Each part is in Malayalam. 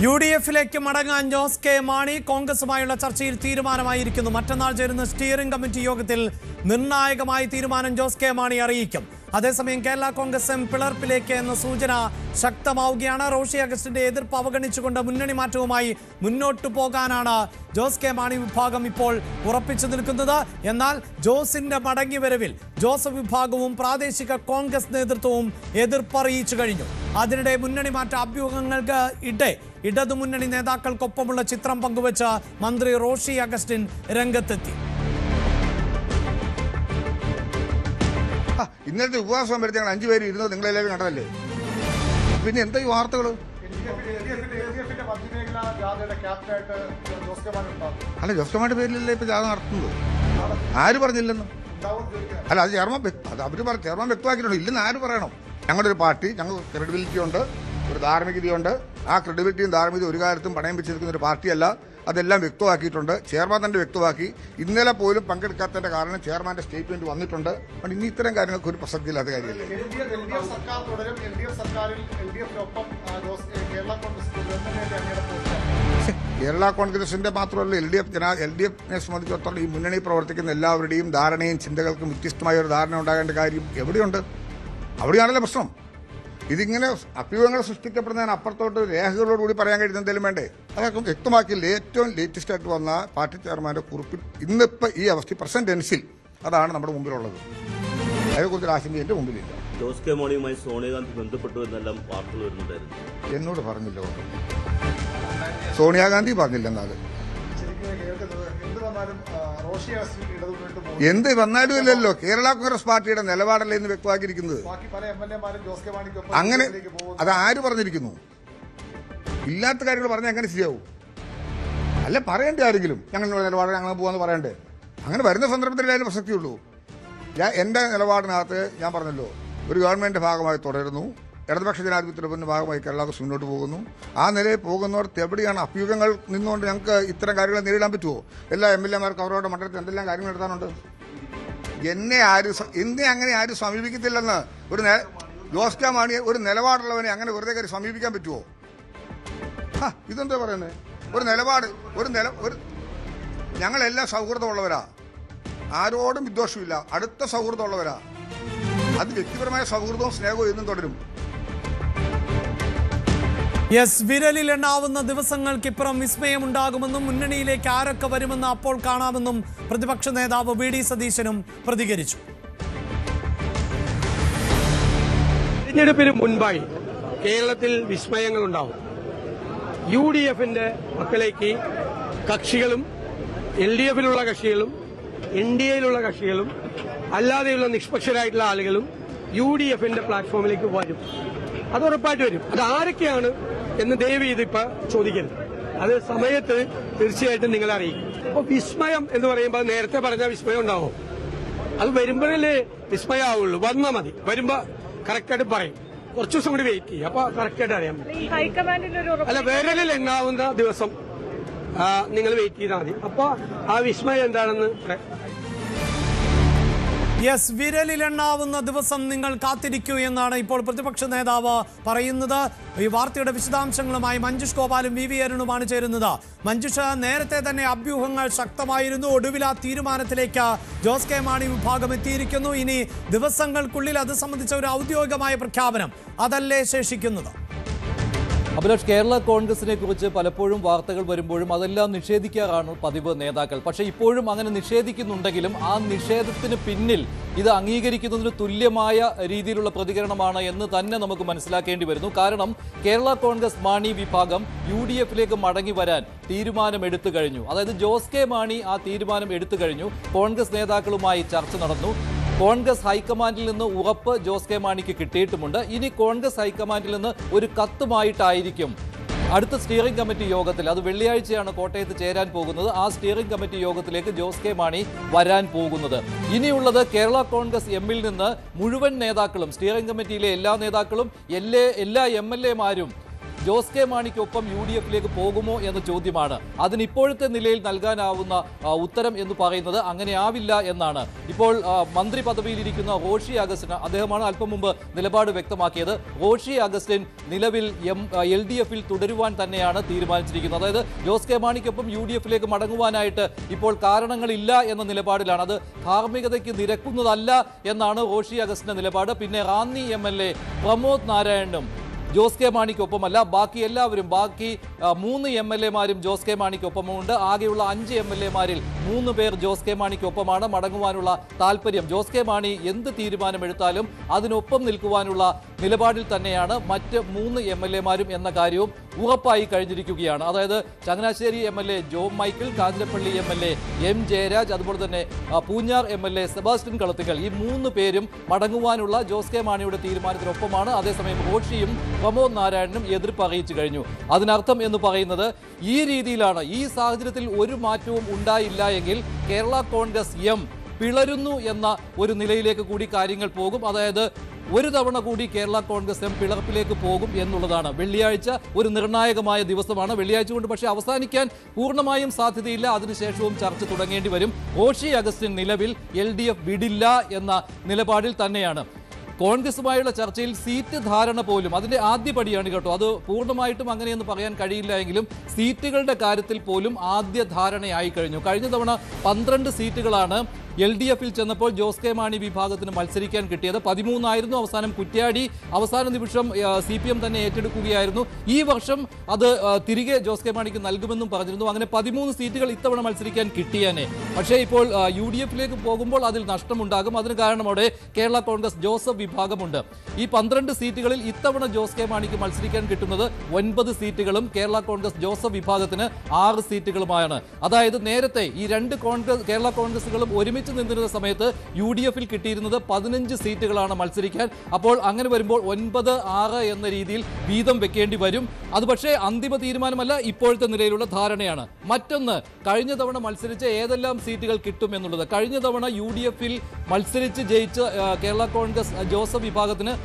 യുഡിഎഫിലേക്ക് മടങ്ങാൻ ജോസ് കെ മാണി കോൺഗ്രസുമായുള്ള ചർച്ചയിൽ തീരുമാനമായിരിക്കുന്നു. മറ്റന്നാൾ ചേരുന്ന സ്റ്റിയറിംഗ് കമ്മിറ്റി യോഗത്തിൽ നിർണായകമായ തീരുമാനം ജോസ് കെ മാണി അറിയിക്കും. അതേസമയം കേരള കോൺഗ്രസ് എം പിളർപ്പിലേക്ക് എന്ന സൂചന ശക്തമാവുകയാണ്. റോഷി അഗസ്റ്റിന്റെ എതിർപ്പ് അവഗണിച്ചുകൊണ്ട് മുന്നണി മാറ്റവുമായി മുന്നോട്ടു പോകാനാണ് ജോസ് കെ മാണി വിഭാഗം ഇപ്പോൾ ഉറപ്പിച്ചു നിൽക്കുന്നത്. എന്നാൽ ജോസിന്റെ മടങ്ങിവരവിൽ ജോസഫ് വിഭാഗവും പ്രാദേശിക കോൺഗ്രസ് നേതൃത്വവും എതിർപ്പറിയിച്ചു കഴിഞ്ഞു. അതിനിടെ മുന്നണി മാറ്റ അഭ്യൂഹങ്ങൾക്ക് ഇടതുമുന്നണി നേതാക്കൾക്കൊപ്പമുള്ള ചിത്രം പങ്കുവച്ച് മന്ത്രി റോഷി അഗസ്റ്റിൻ രംഗത്തെത്തി. ഇന്നലത്തെ ഉപവാസം വരുത്തി ഞങ്ങൾ 5 പേര് ഇരുന്നത് നിങ്ങളെല്ലാവരും കണ്ടതല്ലേ? പിന്നെ എന്താ ഈ വാർത്തകൾ? അല്ല, ജോസ് കെ മാണിയുടെ പേരിലല്ലേ ഇപ്പൊ ജാഥ നടത്തുന്നത്? ആര് പറഞ്ഞില്ലെന്ന്? അല്ല, അത് ചെയർമാൻ വ്യക്തമാക്കിയിട്ടുണ്ട്. ഇല്ലെന്ന് ആര് പറയണം? ഞങ്ങളുടെ ഒരു പാർട്ടി, ഞങ്ങൾക്ക് ക്രെഡിബിലിറ്റി ഉണ്ട്, ഒരു ധാർമ്മികതയുണ്ട്. ആ ക്രെഡിബിലിറ്റിയും ധാർമ്മികതയും ഒരു കാര്യത്തും പണയം വെച്ചിരിക്കുന്ന ഒരു പാർട്ടിയല്ല. അതെല്ലാം വ്യക്തമാക്കിയിട്ടുണ്ട്. ചെയർമാൻ തന്നെ വ്യക്തമാക്കി. ഇന്നലെ പോലും പങ്കെടുക്കാത്തതിന്റെ കാരണം ചെയർമാന്റെ സ്റ്റേറ്റ്മെന്റ് വന്നിട്ടുണ്ട്. അതുകൊണ്ട് ഇനി ഇത്തരം കാര്യങ്ങൾക്ക് ഒരു പ്രസക്തിയില്ലാത്ത കാര്യമല്ലേ? കേരള കോൺഗ്രസിന്റെ മാത്രമല്ല, എൽ ഡി എഫിനെ സംബന്ധിച്ചിടത്തോളം ഈ മുന്നണി പ്രവർത്തിക്കുന്ന എല്ലാവരുടെയും ധാരണയും ചിന്തകൾക്കും വ്യത്യസ്തമായ ഒരു ധാരണ ഉണ്ടാകേണ്ട കാര്യം എവിടെയുണ്ട്? അവിടെയാണല്ലോ പ്രശ്നം. ഇതിങ്ങനെ അഭ്യൂഹങ്ങൾ സൃഷ്ടിക്കപ്പെടുന്നതിന് അപ്പുറത്തോട്ട് രേഖകളോടുകൂടി പറയാൻ കഴിയുന്ന എന്തെങ്കിലും വേണ്ടേ? അതൊക്കെ വ്യക്തമാക്കിയില്ല. ഏറ്റവും ലേറ്റസ്റ്റ് ആയിട്ട് വന്ന പാർട്ടി ചെയർമാന്റെ കുറിപ്പിൽ ഇന്നിപ്പോൾ ഈ അവസ്ഥ പ്രസന്റ് ടെൻസിൽ അതാണ് നമ്മുടെ മുമ്പിലുള്ളത്. അതേക്കുറിച്ചൊരു ആശങ്ക എന്റെ മുമ്പിലില്ല. ജോസ് കെ മാണിയുമായി സോണിയാഗാന്ധി ബന്ധപ്പെട്ടു എന്നെല്ലാം വാർത്തകൾ വരുന്നുണ്ടായിരുന്നു. എന്നോട് പറഞ്ഞില്ല, സോണിയാഗാന്ധി പറഞ്ഞില്ലെന്നാൽ എന്ത് വന്നാലും ഇല്ലല്ലോ. കേരള കോൺഗ്രസ് പാർട്ടിയുടെ നിലപാടല്ലേ എന്ന് വ്യക്തമാക്കിയിരിക്കുന്നത്. അങ്ങനെ അത് ആര് പറഞ്ഞിരിക്കുന്നു? ഇല്ലാത്ത കാര്യങ്ങൾ പറഞ്ഞാൽ എങ്ങനെ ശരിയാവും? അല്ല, പറയണ്ടേ ആരെങ്കിലും ഞങ്ങളുടെ നിലപാട് ഞങ്ങൾ പോകാന്ന് പറയണ്ടേ? അങ്ങനെ വരുന്ന സന്ദർഭത്തിലേ അതിന് പ്രസക്തിയുള്ളൂ. എന്റെ നിലപാടിനകത്ത് ഞാൻ പറഞ്ഞല്ലോ, ഒരു ഗവൺമെന്റിന്റെ ഭാഗമായി തുടരുന്നു, ഇടതുപക്ഷ ജനാധിപത്യത്തിന്റെ ഭാഗമായി കേരള കോൺഗ്രസ് മുന്നോട്ട് പോകുന്നു. ആ നിലയിൽ പോകുന്നവർക്ക് എവിടെയാണ് അഭ്യൂഹങ്ങൾ നിന്നുകൊണ്ട് ഞങ്ങൾക്ക് ഇത്തരം കാര്യങ്ങൾ നേരിടാൻ പറ്റുമോ? എല്ലാ എംഎൽഎമാർക്കും അവരുടെ മണ്ഡലത്തിൽ എന്തെല്ലാം കാര്യങ്ങൾ നടത്താനുണ്ട്. എന്നെ അങ്ങനെ ആരും സമീപിക്കത്തില്ലെന്ന് ജോസ് കെ മാണി ഒരു നിലപാടുള്ളവനെ അങ്ങനെ വെറുതെ കയറി സമീപിക്കാൻ പറ്റുമോ? ഇതെന്താ പറയുന്നത്? ഞങ്ങളെല്ലാം സൗഹൃദമുള്ളവരാ, ആരോടും വിദ്വേഷമില്ല, അടുത്ത സൗഹൃദമുള്ളവരാ. അത് വ്യക്തിപരമായ സൗഹൃദവും സ്നേഹവും എന്നും തുടരും. വിരലിൽ എണ്ണാവുന്ന ദിവസങ്ങൾക്കിപ്പുറം വിസ്മയമുണ്ടാകുമെന്നും മുന്നണിയിലേക്ക് ആരൊക്കെ വരുമെന്ന് അപ്പോൾ കാണാമെന്നും പ്രതിപക്ഷ നേതാവ് വി.ഡി. സതീശനും പ്രതികരിച്ചു. തിരഞ്ഞെടുപ്പിന് മുൻപായി കേരളത്തിൽ വിസ്മയങ്ങൾ ഉണ്ടാവും. യുഡിഎഫിന്റെ പക്കലേക്ക് കക്ഷികളും എൽഡിഎഫിലുള്ള കക്ഷികളും എൻഡിഎയിലുള്ള കക്ഷികളും അല്ലാതെയുള്ള നിഷ്പക്ഷരായിട്ടുള്ള ആളുകളും യുഡിഎഫിന്റെ പ്ലാറ്റ്ഫോമിലേക്ക് വരും. അത് ഉറപ്പായിട്ട് വരും. അത് ആരൊക്കെയാണ് എന്ന് ദയവ് ഇതിപ്പോ ചോദിക്കരുത്. അത് സമയത്ത് തീർച്ചയായിട്ടും നിങ്ങളെ അറിയിക്കും. അപ്പൊ വിസ്മയം എന്ന് പറയുമ്പോൾ നേരത്തെ പറഞ്ഞ വിസ്മയം ഉണ്ടാവും. അത് വരുമ്പോഴല്ലേ വിസ്മയമാവുള്ളൂ. വന്നാൽ മതി. വരുമ്പോ കറക്റ്റായിട്ട് പറയും. കുറച്ചു ദിവസം കൂടി വെയിറ്റ് ചെയ്യും. അപ്പൊ കറക്റ്റായിട്ട് അറിയാൻ പറ്റും. അല്ല, വിരലിൽ എണ്ണാവുന്ന ദിവസം നിങ്ങൾ വെയിറ്റ് ചെയ്താൽ മതി. അപ്പൊ ആ വിസ്മയം എന്താണെന്ന് വിരലിലെണ്ണാവുന്ന ദിവസം നിങ്ങൾ കാത്തിരിക്കൂ എന്നാണ് ഇപ്പോൾ പ്രതിപക്ഷ നേതാവ് പറയുന്നത്. ഈ വാർത്തയുടെ വിശദാംശങ്ങളുമായി മഞ്ജുഷ് ഗോപാലും വി അരുണുമാണ് ചേരുന്നത്. മഞ്ജുഷ, നേരത്തെ തന്നെ അഭ്യൂഹങ്ങൾ ശക്തമായിരുന്നു. ഒടുവിൽ ആ തീരുമാനത്തിലേക്ക് ജോസ് കെ മാണി വിഭാഗം എത്തിയിരിക്കുന്നു. ഇനി ദിവസങ്ങൾക്കുള്ളിൽ അത് സംബന്ധിച്ച ഒരു ഔദ്യോഗികമായ പ്രഖ്യാപനം അതല്ലേ ശേഷിക്കുന്നത്? അഭിലാഷ്, കേരള കോൺഗ്രസിനെ കുറിച്ച് പലപ്പോഴും വാർത്തകൾ വരുമ്പോഴും അതെല്ലാം നിഷേധിക്കാറാണ് പതിവ് നേതാക്കൾ. പക്ഷേ ഇപ്പോഴും അങ്ങനെ നിഷേധിക്കുന്നുണ്ടെങ്കിലും ആ നിഷേധത്തിന് പിന്നിൽ ഇത് അംഗീകരിക്കുന്നതിന് തുല്യമായ രീതിയിലുള്ള പ്രതികരണമാണ് എന്ന് തന്നെ നമുക്ക് മനസ്സിലാക്കേണ്ടി വരുന്നു. കാരണം കേരള കോൺഗ്രസ് മാണി വിഭാഗം യുഡിഎഫിലേക്ക് മടങ്ങി വരാൻ തീരുമാനമെടുത്തു കഴിഞ്ഞു. അതായത് ജോസ് കെ മാണി ആ തീരുമാനം എടുത്തു കഴിഞ്ഞു. കോൺഗ്രസ് നേതാക്കളുമായി ചർച്ച നടന്നു. കോൺഗ്രസ് ഹൈക്കമാൻഡിൽ നിന്ന് ഉറപ്പ് ജോസ് കെ മാണിക്ക് കിട്ടിയിട്ടുമുണ്ട്. ഇനി കോൺഗ്രസ് ഹൈക്കമാൻഡിൽ നിന്ന് ഒരു കത്തുമായിട്ടായിരിക്കും അടുത്ത സ്റ്റിയറിംഗ് കമ്മിറ്റി യോഗത്തിൽ, അത് വെള്ളിയാഴ്ചയാണ് കോട്ടയത്ത് ചേരാൻ പോകുന്നത്, ആ സ്റ്റിയറിംഗ് കമ്മിറ്റി യോഗത്തിലേക്ക് ജോസ് കെ മാണി വരാൻ പോകുന്നത്. ഇനിയുള്ളത് കേരള കോൺഗ്രസ് എമ്മിൽ നിന്ന് മുഴുവൻ നേതാക്കളും, സ്റ്റിയറിംഗ് കമ്മിറ്റിയിലെ എല്ലാ നേതാക്കളും എല്ലാ എംഎൽഎമാരും ജോസ് കെ മാണിക്കൊപ്പം UDF-ലേക്ക് പോകുമോ എന്ന ചോദ്യമാണ്. അതിന് ഇപ്പോഴത്തെ നിലയിൽ നൽകാനാവുന്ന ഉത്തരം എന്ന് പറയുന്നത് അങ്ങനെ ആവില്ല എന്നാണ്. ഇപ്പോൾ മന്ത്രി പദവിയിലിരിക്കുന്ന റോഷി അഗസ്റ്റിൻ, അദ്ദേഹമാണ് അല്പം മുമ്പ് നിലപാട് വ്യക്തമാക്കിയത്. റോഷി അഗസ്റ്റിൻ നിലവിൽ LDF-ൽ തുടരുവാൻ തന്നെയാണ് തീരുമാനിച്ചിരിക്കുന്നത്. അതായത് ജോസ് കെ മാണിക്കൊപ്പം UDF-ലേക്ക് മടങ്ങുവാനായിട്ട് ഇപ്പോൾ കാരണങ്ങളില്ല എന്ന നിലപാടിലാണ്. അത് ധാർമ്മികതയ്ക്ക് നിരക്കുന്നതല്ല എന്നാണ് റോഷി അഗസ്റ്റിന്റെ നിലപാട്. പിന്നെ റാന്നി MLA പ്രമോദ് നാരായണനും ജോസ് കെ മാണിക്കൊപ്പമല്ല, ബാക്കി എല്ലാവരും, ബാക്കി 3 MLA-മാരും ജോസ് കെ മാണിക്കൊപ്പമുണ്ട്. ആകെയുള്ള 5 MLA-മാരിൽ 3 പേർ ജോസ് കെ മാണിക്കൊപ്പമാണ്. മടങ്ങുവാനുള്ള താല്പര്യം, ജോസ് കെ മാണി എന്ത് തീരുമാനമെടുത്താലും അതിനൊപ്പം നിൽക്കുവാനുള്ള നിലപാടിൽ തന്നെയാണ് മറ്റ് 3 MLA-മാരും എന്ന കാര്യവും ഉറപ്പായി കഴിഞ്ഞിരിക്കുകയാണ്. അതായത് Changanassery MLA Jom Michael, Kanjirappally MLA M Jayaraj, അതുപോലെ തന്നെ പൂഞ്ഞാർ MLA സെബാസ്റ്റ്യൻ കളത്തിക്കൽ, ഈ 3 പേരും മടങ്ങുവാനുള്ള ജോസ് കെ മാണിയുടെ തീരുമാനത്തിനൊപ്പമാണ്. അതേസമയം റോഷിയും പ്രമോദ് നാരായണനും എതിർപ്പ് അറിയിച്ചു കഴിഞ്ഞു. അതിനർത്ഥം എന്ന് പറയുന്നത് ഈ രീതിയിലാണ്. ഈ സാഹചര്യത്തിൽ ഒരു മാറ്റവും ഉണ്ടായില്ല എങ്കിൽ കേരള കോൺഗ്രസ് എം പിളരുന്നു എന്ന ഒരു നിലയിലേക്ക് കൂടി കാര്യങ്ങൾ പോകും. അതായത് ഒരു തവണ കൂടി കേരള കോൺഗ്രസ് എം പിളർപ്പിലേക്ക് പോകും എന്നുള്ളതാണ്. വെള്ളിയാഴ്ച ഒരു നിർണായകമായ ദിവസമാണ്. വെള്ളിയാഴ്ച കൊണ്ട് പക്ഷേ അവസാനിക്കാൻ പൂർണ്ണമായും സാധ്യതയില്ല. അതിനുശേഷവും ചർച്ച തുടങ്ങേണ്ടി വരും. റോഷി അഗസ്റ്റിൻ നിലവിൽ LDF വിടില്ല എന്ന നിലപാടിൽ തന്നെയാണ്. കോൺഗ്രസുമായുള്ള ചർച്ചയിൽ സീറ്റ് ധാരണ പോലും അതിന്റെ ആദ്യപടിയാണ് കേട്ടോ. അത് പൂർണ്ണമായിട്ടും അങ്ങനെയെന്ന് പറയാൻ കഴിയില്ല എങ്കിലും സീറ്റുകളുടെ കാര്യത്തിൽ പോലും ആദ്യ ധാരണയായി കഴിഞ്ഞു. കഴിഞ്ഞ തവണ 12 സീറ്റുകളാണ് LDF-ൽ ചെന്നപ്പോൾ ജോസ് കെ മാണി വിഭാഗത്തിന് മത്സരിക്കാൻ കിട്ടിയത്. 13 ആയിരുന്നു. അവസാനം കുറ്റ്യാടി അവസാന നിമിഷം CPM തന്നെ ഏറ്റെടുക്കുകയായിരുന്നു. ഈ വർഷം അത് തിരികെ ജോസ് കെ മാണിക്ക് നൽകുമെന്നും പറഞ്ഞിരുന്നു. അങ്ങനെ 13 സീറ്റുകൾ ഇത്തവണ മത്സരിക്കാൻ കിട്ടിയേനെ. പക്ഷേ ഇപ്പോൾ UDF-ലേക്ക് പോകുമ്പോൾ അതിൽ നഷ്ടമുണ്ടാകും. അതിന് കാരണം അവിടെ കേരള കോൺഗ്രസ് ജോസഫ് വിഭാഗമുണ്ട്. ഈ 12 സീറ്റുകളിൽ ഇത്തവണ ജോസ് കെ മാണിക്ക് മത്സരിക്കാൻ കിട്ടുന്നത് 9 സീറ്റുകളും കേരള കോൺഗ്രസ് ജോസഫ് വിഭാഗത്തിന് 6 സീറ്റുകളുമാണ്. അതായത് നേരത്തെ ഈ 2 കേരള കോൺഗ്രസുകളും ഒരുമിച്ച് നിന്നിരുന്ന സമയത്ത് UDF-ൽ കിട്ടിയിരുന്നത് 15 സീറ്റുകളാണ് മത്സരിക്കാൻ. അപ്പോൾ അങ്ങനെ വരുമ്പോൾ 9-6 എന്ന രീതിയിൽ വീതം വെക്കേണ്ടി വരും. അത് പക്ഷേ അന്തിമ തീരുമാനമല്ല, ഇപ്പോഴത്തെ നിലയിലുള്ള ധാരണയാണ്. മറ്റൊന്ന്, കഴിഞ്ഞ തവണ മത്സരിച്ച ഏതെല്ലാം സീറ്റുകൾ കിട്ടും എന്നുള്ളത്. കഴിഞ്ഞ തവണ UDF-ൽ മത്സരിച്ച് ജയിച്ച കേരള കോൺഗ്രസ് ജോസഫ് വിഭാഗത്തിന്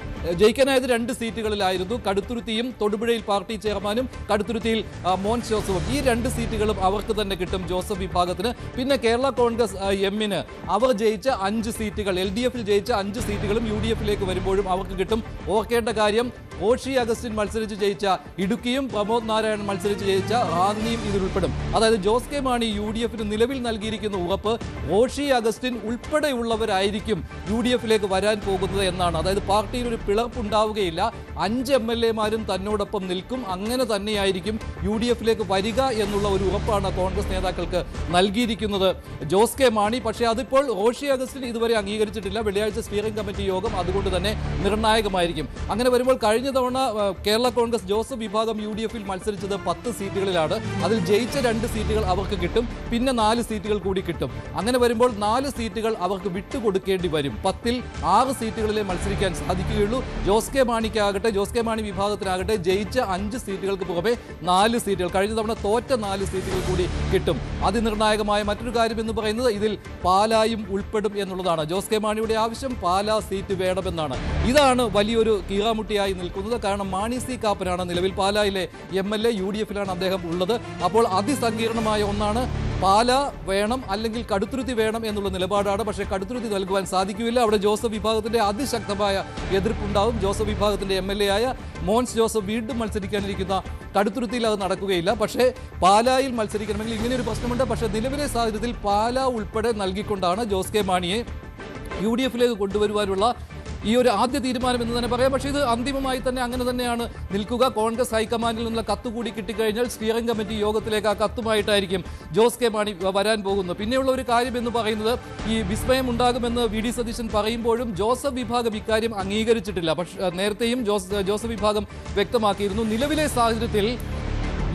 ജയിക്കാനായത് 2 സീറ്റുകളിലായിരുന്നു. കടുത്തുരുത്തിയും തൊടുപുഴയിൽ പാർട്ടി ചെയർമാനും, കടുത്തുരുത്തിയിൽ മോൻസ് ജോസഫും. ഈ 2 സീറ്റുകളും അവർക്ക് തന്നെ കിട്ടും ജോസഫ് വിഭാഗത്തിന്. പിന്നെ കേരള കോൺഗ്രസ് എമ്മിന് അവർ ജയിച്ച 5 സീറ്റുകൾ, LDF-ൽ ജയിച്ച 5 സീറ്റുകളും UDF-ലേക്ക് വരുമ്പോഴും അവർക്ക് കിട്ടും. ഓർക്കേണ്ട കാര്യം, റോഷി അഗസ്റ്റിൻ മത്സരിച്ച് ജയിച്ച ഇടുക്കിയും പ്രമോദ് നാരായണൻ മത്സരിച്ച് ജയിച്ച റാന്നിയും ഇതിലുൾപ്പെടും. അതായത് ജോസ് കെ മാണി UDF-ന് നിലവിൽ നൽകിയിരിക്കുന്ന ഉറപ്പ് റോഷി അഗസ്റ്റിൻ ഉൾപ്പെടെയുള്ളവരായിരിക്കും UDF-ലേക്ക് വരാൻ പോകുന്നത് എന്നാണ്. അതായത് പാർട്ടിയിൽ ഒരു പിളർപ്പുണ്ടാവുകയില്ല. 5 MLA-മാരും തന്നോടൊപ്പം നിൽക്കും. അങ്ങനെ തന്നെയായിരിക്കും UDF-ലേക്ക് വരിക എന്നുള്ള ഒരു ഉറപ്പാണ് കോൺഗ്രസ് നേതാക്കൾക്ക് നൽകിയിരിക്കുന്നത് ജോസ് കെ മാണി. പക്ഷേ അതിപ്പോൾ റോഷി അഗസ്റ്റിൻ ഇതുവരെ അംഗീകരിച്ചിട്ടില്ല. വെള്ളിയാഴ്ച സ്റ്റിയറിംഗ് കമ്മിറ്റി യോഗം അതുകൊണ്ട് തന്നെ നിർണായകമായിരിക്കും. അങ്ങനെ വരുമ്പോൾ കഴിഞ്ഞ തവണ കേരള കോൺഗ്രസ് ജോസഫ് വിഭാഗം UDF-ൽ മത്സരിച്ചത് 10 സീറ്റുകളിലാണ്. അതിൽ ജയിച്ച 2 സീറ്റുകൾ അവർക്ക് കിട്ടും. പിന്നെ 4 സീറ്റുകൾ കൂടി കിട്ടും. അങ്ങനെ വരുമ്പോൾ 4 സീറ്റുകൾ അവർക്ക് വിട്ടുകൊടുക്കേണ്ടി വരും. 10-ൽ 6 സീറ്റുകളിലെ മത്സരിക്കാൻ സാധിക്കുകയുള്ളൂ. ജോസ് കെ മാണിക്കാകട്ടെ, ജോസ് കെ മാണി വിഭാഗത്തിനാകട്ടെ ജയിച്ച 5 സീറ്റുകൾക്ക് പുറമെ 4 സീറ്റുകൾ, കഴിഞ്ഞ തവണ തോറ്റ 4 സീറ്റുകൾ കൂടി കിട്ടും. അതിനിർണായകമായ മറ്റൊരു കാര്യം എന്ന് പറയുന്നത് ഇതിൽ പാലായും ഉൾപ്പെടും എന്നുള്ളതാണ്. ജോസ് കെ മാണിയുടെ ആവശ്യം പാലാ സീറ്റ് വേണമെന്നാണ്. ഇതാണ് വലിയൊരു കീറാമുട്ടിയായി നിൽക്കുന്നത്. കാരണം മാണി സി കാപ്പനാണ് നിലവിൽ പാലായിലെ MLA. UDF-ലാണ് അദ്ദേഹം ഉള്ളത്. അപ്പോൾ അതിസങ്കീർണമായ ഒന്നാണ്. പാല വേണം അല്ലെങ്കിൽ കടുത്തുരുത്തി വേണം എന്നുള്ള നിലപാടാണ്. പക്ഷേ കടുത്തുരുത്തി നൽകുവാൻ സാധിക്കില്ല. അവിടെ ജോസഫ് വിഭാഗത്തിന്റെ അതിശക്തമായ എതിർപ്പുണ്ടാവും. ജോസഫ് വിഭാഗത്തിന്റെ MLA ആയ മോൻസ് ജോസഫ് വീണ്ടും മത്സരിക്കാനിരിക്കുന്ന കടുത്തുരുത്തിയിൽ അത് നടക്കുകയില്ല. പക്ഷേ പാലായിൽ മത്സരിക്കണമെങ്കിൽ ഇങ്ങനെയൊരു പ്രശ്നമുണ്ട്. പക്ഷേ നിലവിലെ സാഹചര്യത്തിൽ പാല ഉൾപ്പെടെ നൽകിക്കൊണ്ടാണ് ജോസ് കെ മാണിയെ UDF-ലേക്ക് കൊണ്ടുവരുവാനുള്ള ഈ ഒരു ആദ്യ തീരുമാനം എന്ന് തന്നെ പറയാം. പക്ഷേ ഇത് അന്തിമമായി തന്നെ അങ്ങനെ തന്നെയാണ് നിൽക്കുക. കോൺഗ്രസ് ഹൈക്കമാൻഡിൽ നിന്നുള്ള കത്ത് കൂടി കിട്ടിക്കഴിഞ്ഞാൽ സ്റ്റിയറിംഗ് കമ്മിറ്റി യോഗത്തിലേക്ക് ആ കത്തുമായിട്ടായിരിക്കും ജോസ് കെ മാണി വരാൻ പോകുന്നത്. പിന്നെയുള്ള ഒരു കാര്യം എന്ന് പറയുന്നത്, ഈ വിസ്മയം ഉണ്ടാകുമെന്ന് VD സതീശൻ പറയുമ്പോഴും ജോസഫ് വിഭാഗം ഇക്കാര്യം അംഗീകരിച്ചിട്ടില്ല. പക്ഷേ നേരത്തെയും ജോസഫ് വിഭാഗം വ്യക്തമാക്കിയിരുന്നു, നിലവിലെ സാഹചര്യത്തിൽ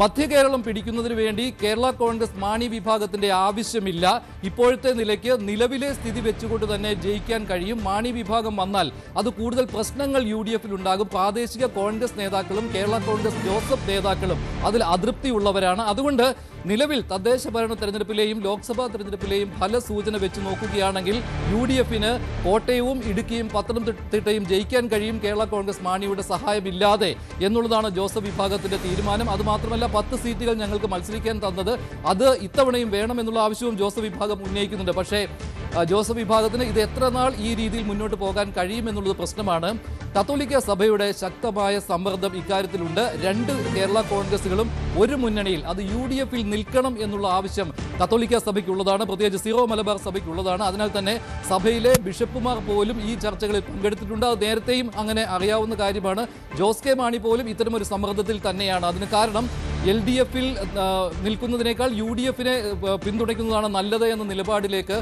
മധ്യകേരളം പിടിക്കുന്നതിന് വേണ്ടി കേരള കോൺഗ്രസ് മാണി വിഭാഗത്തിന്റെ ആവശ്യമില്ല. ഇപ്പോഴത്തെ നിലയ്ക്ക് നിലവിലെ സ്ഥിതി വെച്ചുകൊണ്ട് തന്നെ ജയിക്കാൻ കഴിയും. മാണി വിഭാഗം വന്നാൽ അത് കൂടുതൽ പ്രശ്നങ്ങൾ UDF-ൽ ഉണ്ടാകും. പ്രാദേശിക കോൺഗ്രസ് നേതാക്കളും കേരള കോൺഗ്രസ് ജോസഫ് നേതാക്കളും അതിൽ അതൃപ്തിയുള്ളവരാണ്. അതുകൊണ്ട് നിലവിൽ തദ്ദേശ ഭരണ തെരഞ്ഞെടുപ്പിലെയും ലോക്സഭാ തെരഞ്ഞെടുപ്പിലെയും ഫലസൂചന വെച്ച് നോക്കുകയാണെങ്കിൽ UDF-ന് കോട്ടയവും ഇടുക്കിയും പത്തനംതിട്ടയും ജയിക്കാൻ കഴിയും കേരള കോൺഗ്രസ് മാണിയുടെ സഹായമില്ലാതെ എന്നുള്ളതാണ് ജോസഫ് വിഭാഗത്തിന്റെ തീരുമാനം. അതുമാത്രമല്ല 10 സീറ്റുകൾ ഞങ്ങൾക്ക് മത്സരിക്കാൻ തന്നത് അത് ഇത്തവണയും വേണമെന്നുള്ള ആവശ്യവും ജോസഫ് വിഭാഗം ഉന്നയിക്കുന്നുണ്ട്. പക്ഷേ ജോസഫ് വിഭാഗത്തിന് ഇത് എത്ര നാൾ ഈ രീതിയിൽ മുന്നോട്ട് പോകാൻ കഴിയുമെന്നുള്ളത് പ്രശ്നമാണ്. കത്തോലിക്ക സഭയുടെ ശക്തമായ സമ്മർദ്ദം ഇക്കാര്യത്തിലുണ്ട്. 2 കേരള കോൺഗ്രസുകളും ഒരു മുന്നണിയിൽ, അത് UDF-ൽ നിൽക്കണം എന്നുള്ള ആവശ്യം കത്തോലിക്ക സഭയ്ക്കുള്ളതാണ്, പ്രത്യേകിച്ച് സീറോ മലബാർ സഭയ്ക്കുള്ളതാണ്. അതിനാൽ തന്നെ സഭയിലെ ബിഷപ്പുമാർ പോലും ഈ ചർച്ചകളിൽ പങ്കെടുത്തിട്ടുണ്ട്. അത് നേരത്തെയും അങ്ങനെ അറിയാവുന്ന കാര്യമാണ്. ജോസ് കെ മാണി പോലും ഇത്തരമൊരു സമ്മർദ്ദത്തിൽ തന്നെയാണ്. അതിന് കാരണം LDF-ൽ നിൽക്കുന്നതിനേക്കാൾ UDF-നെ പിന്തുണയ്ക്കുന്നതാണ് നല്ലത് എന്ന നിലപാടിലേക്ക്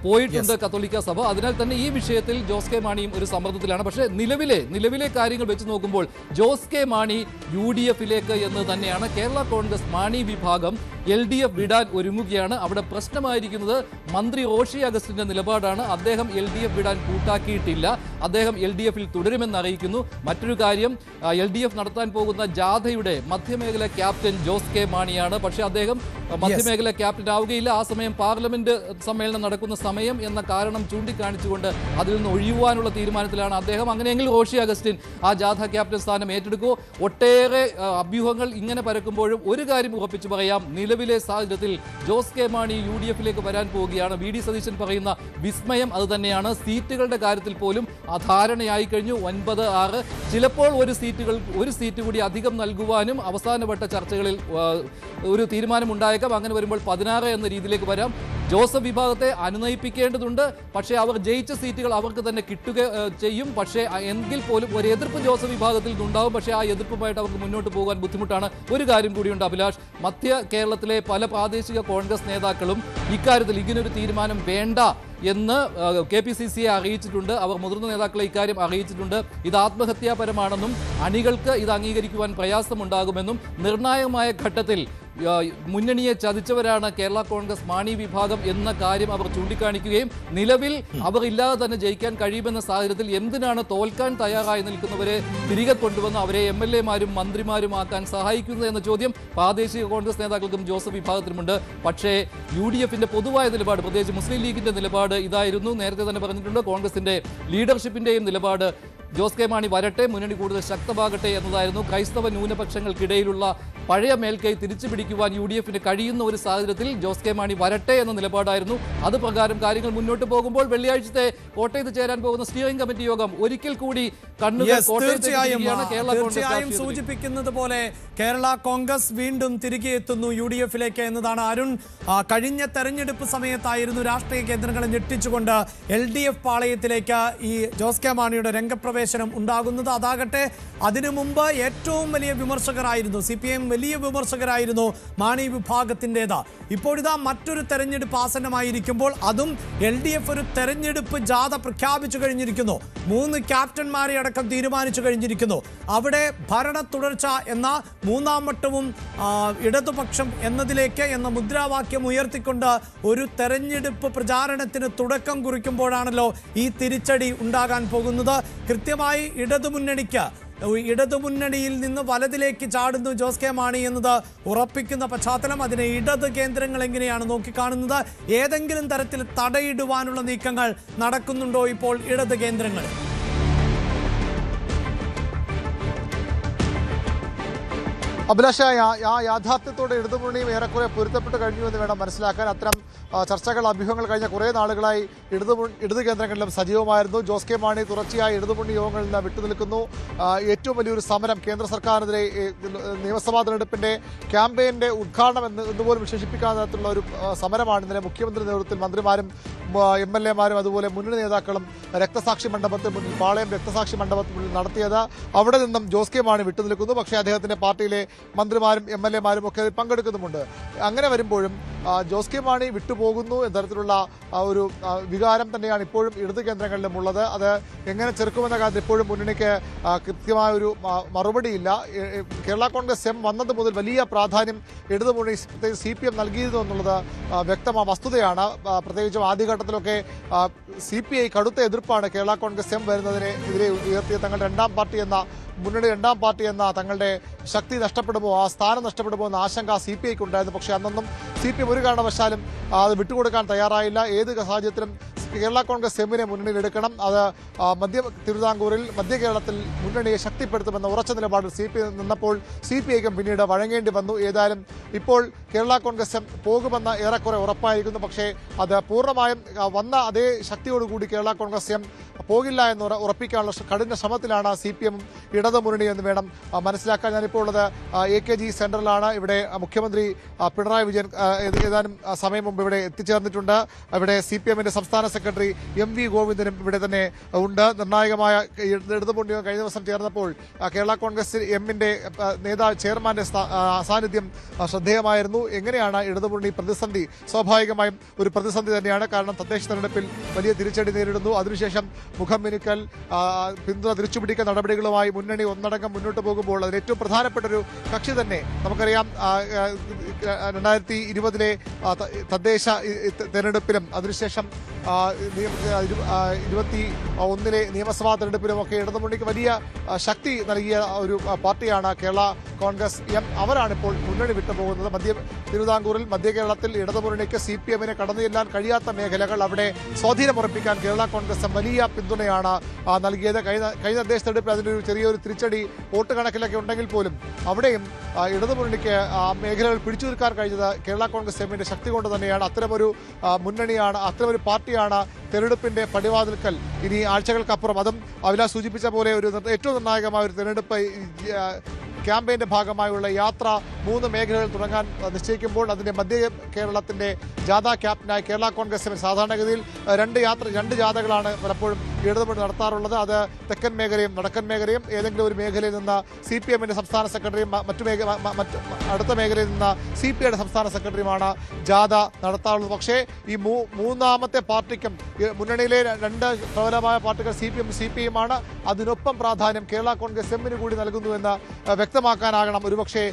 പോയിട്ടുണ്ട് കത്തോലിക്ക സഭ. അതിനാൽ തന്നെ ഈ വിഷയത്തിൽ ജോസ് കെ മാണിയും ഒരു സമ്മർദ്ദത്തിലാണ്. പക്ഷേ നിലവിലെ കാര്യങ്ങൾ വെച്ച് നോക്കുമ്പോൾ ജോസ് കെ മാണി UDF-ലേക്ക് എന്ന് തന്നെയാണ്. കേരള കോൺഗ്രസ് മാണി വിഭാഗം LDF വിടാൻ ഒരുങ്ങുകയാണ്. അവിടെ പ്രശ്നമായിരിക്കുന്നത് മന്ത്രി റോഷി അഗസ്റ്റിന്റെ നിലപാടാണ്. അദ്ദേഹം LDF വിടാൻ കൂട്ടാക്കിയിട്ടില്ല. അദ്ദേഹം LDF-ൽ തുടരുമെന്ന് അറിയിക്കുന്നു. മറ്റൊരു കാര്യം, LDF നടത്താൻ പോകുന്ന ജാഥയുടെ മധ്യമേഖല ക്യാപ്റ്റൻ ജോസ് കെ മാണിയാണ്. പക്ഷേ അദ്ദേഹം മധ്യമേഖല ക്യാപ്റ്റൻ ആവുകയില്ല. ആ സമയം പാർലമെന്റ് സമ്മേളനം നടക്കുന്ന സമയം എന്ന കാരണം ചൂണ്ടിക്കാണിച്ചുകൊണ്ട് അതിൽ നിന്ന് ഒഴിയുവാനുള്ള തീരുമാനത്തിലാണ് അദ്ദേഹം. അങ്ങനെയെങ്കിൽ റോഷി അഗസ്റ്റിൻ ആ ജാഥ ക്യാപ്റ്റൻ സ്ഥാനം ഏറ്റെടുക്കുമോ? ഒട്ടേറെ അഭ്യൂഹങ്ങൾ ഇങ്ങനെ പരക്കുമ്പോഴും ഒരു കാര്യം ഉറപ്പിച്ചു പറയാം, നിലവിലെ സാഹചര്യത്തിൽ ജോസ് കെ മാണി UDF-ലേക്ക് വരാൻ പോവുകയാണ്. VD സതീശൻ പറയുന്ന വിസ്മയം അത് തന്നെയാണ്. സീറ്റുകളുടെ കാര്യത്തിൽ പോലും ധാരണയായി കഴിഞ്ഞു. 9-6, ചിലപ്പോൾ ഒരു സീറ്റ് കൂടി അധികം നൽകുവാനും അവസാനവട്ട ചർച്ചകളിൽ ഒരു തീരുമാനം ഉണ്ടായേക്കാം. അങ്ങനെ വരുമ്പോൾ 16 എന്ന രീതിയിലേക്ക് വരാം. ജോസഫ് വിഭാഗത്തെ അനുനയിപ്പിക്കേണ്ടതുണ്ട്. പക്ഷേ അവർ ജയിച്ച സീറ്റുകൾ അവർക്ക് തന്നെ കിട്ടുക ചെയ്യും. പക്ഷേ എങ്കിൽ പോലും ഒരു എതിർപ്പ് ജോസഫ് വിഭാഗത്തിൽ നിന്നുണ്ടാവും. പക്ഷേ ആ എതിർപ്പുമായിട്ട് അവർക്ക് മുന്നോട്ട് പോകാൻ ബുദ്ധിമുട്ടാണ്. ഒരു കാര്യം കൂടിയുണ്ട് അഭിലാഷ്, മധ്യ കേരളത്തിലെ പല പ്രാദേശിക കോൺഗ്രസ് നേതാക്കളും ഇക്കാര്യത്തിൽ ഇങ്ങനൊരു തീരുമാനം വേണ്ട എന്ന് KPCC-യെ അറിയിച്ചിട്ടുണ്ട്. അവർ മുതിർന്ന നേതാക്കളെ ഇക്കാര്യം അറിയിച്ചിട്ടുണ്ട്. ഇത് ആത്മഹത്യാപരമാണെന്നും അണികൾക്ക് ഇത് അംഗീകരിക്കുവാൻ പ്രയാസമുണ്ടാകുമെന്നും നിർണായകമായ ഘട്ടത്തിൽ മുന്നണിയെ ചതിച്ചവരാണ് കേരള കോൺഗ്രസ് മാണി വിഭാഗം എന്ന കാര്യം അവർ ചൂണ്ടിക്കാണിക്കുകയും നിലവിൽ അവർ ഇല്ലാതെ തന്നെ ജയിക്കാൻ കഴിയുമെന്ന സാഹചര്യത്തിൽ എന്തിനാണ് തോൽക്കാൻ തയ്യാറായി നിൽക്കുന്നവരെ തിരികെ കൊണ്ടുവന്ന് അവരെ MLA-മാരും മന്ത്രിമാരുമാക്കാൻ സഹായിക്കുന്നത് എന്ന ചോദ്യം പ്രാദേശിക കോൺഗ്രസ് നേതാക്കൾക്കും ജോസഫ് വിഭാഗത്തിനുമുണ്ട്. പക്ഷേ UDF-ന്റെ പൊതുവായ നിലപാട്, പ്രത്യേകിച്ച് മുസ്ലിം ലീഗിന്റെ നിലപാട് ഇതായിരുന്നു. നേരത്തെ തന്നെ പറഞ്ഞിട്ടുണ്ട്, കോൺഗ്രസിന്റെ ലീഡർഷിപ്പിന്റെയും നിലപാട് ജോസ് കെ മാണി വരട്ടെ, മുന്നണി കൂടുതൽ ശക്തമാകട്ടെ എന്നതായിരുന്നു. ക്രൈസ്തവ ന്യൂനപക്ഷങ്ങൾക്കിടയിലുള്ള പഴയ മേൽക്കൈ തിരിച്ചു പിടിക്കുവാൻ UDF-ന് കഴിയുന്ന ഒരു സാഹചര്യത്തിൽ ജോസ് കെ മാണി വരട്ടെ എന്ന നിലപാടായിരുന്നു. അത് പ്രകാരം കാര്യങ്ങൾ മുന്നോട്ട് പോകുമ്പോൾ വെള്ളിയാഴ്ചത്തെ കോട്ടയത്ത് ചേരാൻ പോകുന്ന സ്റ്റിയറിംഗ് കമ്മിറ്റി യോഗം ഒരിക്കൽ കൂടി തീർച്ചയായും സൂചിപ്പിക്കുന്നത് പോലെ കേരള കോൺഗ്രസ് വീണ്ടും തിരികെ എത്തുന്നു UDF-ലേക്ക് എന്നതാണ്. അരുൺ, കഴിഞ്ഞ തെരഞ്ഞെടുപ്പ് സമയത്തായിരുന്നു രാഷ്ട്രീയ കേന്ദ്രങ്ങളെ ഞെട്ടിച്ചുകൊണ്ട് LDF പാളയത്തിലേക്ക് ഈ ജോസ് കെ മാണിയുടെ രംഗപ്രവേശനം ഉണ്ടാകുന്നത്. അതാകട്ടെ അതിനു മുമ്പ് ഏറ്റവും വലിയ വിമർശകരായിരുന്നു CPM, വലിയ വിമർശകരായിരുന്നു മാണി വിഭാഗത്തിൻ്റെത്. ഇപ്പോഴിതാ മറ്റൊരു തെരഞ്ഞെടുപ്പ് ആസന്നമായിരിക്കുമ്പോൾ അതും LDF ഒരു തെരഞ്ഞെടുപ്പ് ജാഥ പ്രഖ്യാപിച്ചു കഴിഞ്ഞിരിക്കുന്നു. 3 ക്യാപ്റ്റന്മാരെ അടക്കം തീരുമാനിച്ചു കഴിഞ്ഞിരിക്കുന്നു. അവിടെ ഭരണ തുടർച്ച എന്ന 3ാം വട്ടവും ഇടതുപക്ഷം എന്നതിലേക്ക് എന്ന മുദ്രാവാക്യം ഉയർത്തിക്കൊണ്ട് ഒരു തെരഞ്ഞെടുപ്പ് പ്രചാരണത്തിന് തുടക്കം കുറിക്കുമ്പോഴാണല്ലോ ഈ തിരിച്ചടി ഉണ്ടാകാൻ പോകുന്നത്. കൃത്യമായി ഇടതുമുന്നണിയിൽ നിന്ന് വലതിലേക്ക് ചാടുന്നു ജോസ് കെ മാണി എന്നത് ഉറപ്പിക്കുന്ന പശ്ചാത്തലം. അതിനെ ഇടത് കേന്ദ്രങ്ങൾ എങ്ങനെയാണ് നോക്കിക്കാണുന്നത്? ഏതെങ്കിലും തരത്തിൽ തടയിടുവാനുള്ള നീക്കങ്ങൾ നടക്കുന്നുണ്ടോ ഇപ്പോൾ ഇടത് കേന്ദ്രങ്ങൾ? അഭിലാഷ, ആ യാഥാർത്ഥ്യത്തോടെ ഇടതുമുന്നണിയും ഏറെക്കുറെ പൊരുത്തപ്പെട്ട് കഴിഞ്ഞു എന്ന് വേണം മനസ്സിലാക്കാൻ. അത്തരം ചർച്ചകൾ, അഭ്യൂഹങ്ങൾ കഴിഞ്ഞ കുറേ നാളുകളായി ഇടതു കേന്ദ്രങ്ങളിലും സജീവമായിരുന്നു. ജോസ് കെ മാണി തുടർച്ചയായി ഇടതുമുന്നണി യോഗങ്ങളിൽ നിന്ന് വിട്ടുനിൽക്കുന്നു. ഏറ്റവും വലിയൊരു സമരം കേന്ദ്ര സർക്കാരിനെതിരെ നിയമസഭാ തെരഞ്ഞെടുപ്പിന്റെ ക്യാമ്പയിന്റെ ഉദ്ഘാടനം എന്നുപോലും വിശേഷിപ്പിക്കാവുന്ന തരത്തിലുള്ള ഒരു സമരമാണ് ഇന്നലെ മുഖ്യമന്ത്രി നേതൃത്വത്തിൽ മന്ത്രിമാരും MLA-മാരും അതുപോലെ മുന്നണി നേതാക്കളും രക്തസാക്ഷി മണ്ഡപത്തിന് മുന്നിൽ, പാളയം രക്തസാക്ഷി മണ്ഡപത്തിന് മുന്നിൽ നടത്തിയത്. അവിടെ നിന്നും ജോസ് കെ മാണി വിട്ടുനിൽക്കുന്നു. പക്ഷേ അദ്ദേഹത്തിന്റെ പാർട്ടിയിലെ മന്ത്രിമാരും MLA-മാരും ഒക്കെ അതിൽ പങ്കെടുക്കുന്നുമുണ്ട്. അങ്ങനെ വരുമ്പോഴും ജോസ് കെ മാണി വിട്ടുപോകുന്നു എന്ന തരത്തിലുള്ള ഒരു വികാരം തന്നെയാണ് ഇപ്പോഴും ഇടതു കേന്ദ്രങ്ങളിലും ഉള്ളത്. അത് എങ്ങനെ ചെറുക്കുമെന്ന കാര്യത്തിൽ ഇപ്പോഴും മുന്നണിക്ക് കൃത്യമായ ഒരു മറുപടിയില്ല. കേരള കോൺഗ്രസ് എം വന്നത് മുതൽ വലിയ പ്രാധാന്യം ഇടതുമുന്നണി CPM നൽകിയിരുന്നു എന്നുള്ളത് വസ്തുതയാണ്. പ്രത്യേകിച്ചും ആദ്യഘട്ടത്തിലൊക്കെ CPI കടുത്ത എതിർപ്പാണ് കേരള കോൺഗ്രസ് എം വരുന്നതിനെതിരെ ഉയർത്തിയ തങ്ങളുടെ 2ാം പാർട്ടി എന്ന മുന്നണി രണ്ടാം പാർട്ടി എന്ന തങ്ങളുടെ ശക്തി നഷ്ടപ്പെടുമോ, ആ സ്ഥാനം നഷ്ടപ്പെടുമോ എന്ന ആശങ്ക CPIക്ക് ഉണ്ടായിരുന്നു. പക്ഷേ അന്നൊന്നും CPM ഒരു കാരണവശാലും അത് വിട്ടുകൊടുക്കാൻ തയ്യാറായില്ല. ഏത് സാഹചര്യത്തിലും കേരള കോൺഗ്രസ് എമ്മിനെ മുന്നണിയിലെടുക്കണം, അത് മധ്യ തിരുവിതാംകൂറിൽ മധ്യ കേരളത്തിൽ മുന്നണിയെ ശക്തിപ്പെടുത്തുമെന്ന ഉറച്ച നിലപാടിൽ CPI നിന്നപ്പോൾ CPIക്കും പിന്നീട് വഴങ്ങേണ്ടി വന്നു. ഏതായാലും ഇപ്പോൾ കേരള കോൺഗ്രസ് എം പോകുമെന്ന് ഏറെക്കുറെ ഉറപ്പായിരിക്കുന്നു. പക്ഷേ അത് പൂർണ്ണമായും വന്ന അതേ ശക്തിയോടുകൂടി കേരള കോൺഗ്രസ് എം പോകില്ല എന്ന് ഉറപ്പിക്കാനുള്ള കഠിന ശ്രമത്തിലാണ് CPM ഇടതു മുന്നണി എന്ന് വേണം മനസ്സിലാക്കാൻ. ഞാനിപ്പോൾ ഉള്ളത് AKG സെന്ററിലാണ്. ഇവിടെ മുഖ്യമന്ത്രി പിണറായി വിജയൻ ഏതാനും സമയം മുമ്പ് ഇവിടെ എത്തിച്ചേർന്നിട്ടുണ്ട്. ഇവിടെ CPMന്റെ സംസ്ഥാന സെക്രട്ടറി MV ഗോവിന്ദനും ഇവിടെ തന്നെ ഉണ്ട്. നിർണായകമായ ഇടതു മുന്നണി കഴിഞ്ഞ ദിവസം ചേർന്നപ്പോൾ കേരള കോൺഗ്രസ് എമ്മിന്റെ നേതാവ് ചെയർമാന്റെ സാന്നിധ്യം ശ്രദ്ധേയമായിരുന്നു. എങ്ങനെയാണ് ഇടതുമുന്നണി പ്രതിസന്ധി? സ്വാഭാവികമായും ഒരു പ്രതിസന്ധി തന്നെയാണ്. കാരണം തദ്ദേശ തെരഞ്ഞെടുപ്പിൽ വലിയ തിരിച്ചടി നേരിടുന്നു. അതിനുശേഷം മുഖം മിനുക്കൽ, പിന്തുണ തിരിച്ചുപിടിക്കൽ നടപടികളുമായി മുന്നണി ഒന്നടങ്കം മുന്നോട്ട് പോകുമ്പോൾ അതിൽ ഏറ്റവും പ്രധാനപ്പെട്ട ഒരു കക്ഷി തന്നെ നമുക്കറിയാം 2020 തദ്ദേശ തെരഞ്ഞെടുപ്പിലും അതിനുശേഷം 2021 നിയമസഭാ തെരഞ്ഞെടുപ്പിലുമൊക്കെ ഇടതുമുന്നണിക്ക് വലിയ ശക്തി നൽകിയ ഒരു പാർട്ടിയാണ് കേരള കോൺഗ്രസ് എം. അവരാണിപ്പോൾ മുന്നണി വിട്ടുപോകുന്നത്. മധ്യ തിരുവിതാംകൂറിൽ മധ്യ കേരളത്തിൽ ഇടതുമുന്നണിക്ക് CPMനെ കടന്നു ചെല്ലാൻ കഴിയാത്ത മേഖലകൾ, അവിടെ സ്വാധീനമുറപ്പിക്കാൻ കേരള കോൺഗ്രസ് എം വലിയ പിന്തുണയാണ് നൽകിയത്. കഴിഞ്ഞ തദ്ദേശ തെരഞ്ഞെടുപ്പിൽ അതിനൊരു ചെറിയൊരു തിരിച്ചടി വോട്ട് കണക്കിലൊക്കെ ഉണ്ടെങ്കിൽ പോലും അവിടെയും ഇടതുമുന്നണിക്ക് മേഖലകൾ പിടിച്ചു നിൽക്കാൻ കഴിഞ്ഞത് കേരള കോൺഗ്രസ് എമ്മിന്റെ ശക്തി കൊണ്ട് തന്നെയാണ്. അത്തരമൊരു മുന്നണിയാണ്, അത്തരമൊരു പാർട്ടിയാണ് തെരഞ്ഞെടുപ്പിന്റെ പടിവാതിൽക്കൽ ഇനി ആഴ്ചകൾക്കപ്പുറം. അതും അഭിലാഷ് സൂചിപ്പിച്ച പോലെ ഒരു ഏറ്റവും നിർണായകമായ ഒരു തെരഞ്ഞെടുപ്പ് ക്യാമ്പയിന്റെ ഭാഗമായുള്ള യാത്ര 3 മേഖലകളിൽ തുടങ്ങാൻ നിശ്ചയിക്കുമ്പോൾ അതിന്റെ മധ്യ കേരളത്തിന്റെ ജാഥ ക്യാപ്റ്റനായി കേരള കോൺഗ്രസ് എം സാധാരണഗതിയിൽ രണ്ട് ജാഥകളാണ് പലപ്പോഴും ഇടതുമുന്നണി നടത്താറുള്ളത്. അത് തെക്കൻ മേഖലയും വടക്കൻ മേഖലയും ഏതെങ്കിലും ഒരു മേഖലയിൽ നിന്ന് CPMന്റെ സംസ്ഥാന സെക്രട്ടറിയും അടുത്ത മേഖലയിൽ നിന്ന് CPIയുടെ സംസ്ഥാന സെക്രട്ടറിയുമാണ് ജാഥ നടത്താറുള്ളത്. പക്ഷേ ഈ മൂന്നാമത്തെ പാർട്ടിക്കും മുന്നണിയിലെ 2 പ്രബലമായ പാർട്ടികൾ CPIയുമാണ്. അതിനൊപ്പം പ്രാധാന്യം കേരള കോൺഗ്രസ് എമ്മിന് കൂടി നൽകുന്നുവെന്ന് വ്യക്തമാക്കാനാകണം ഒരുപക്ഷെ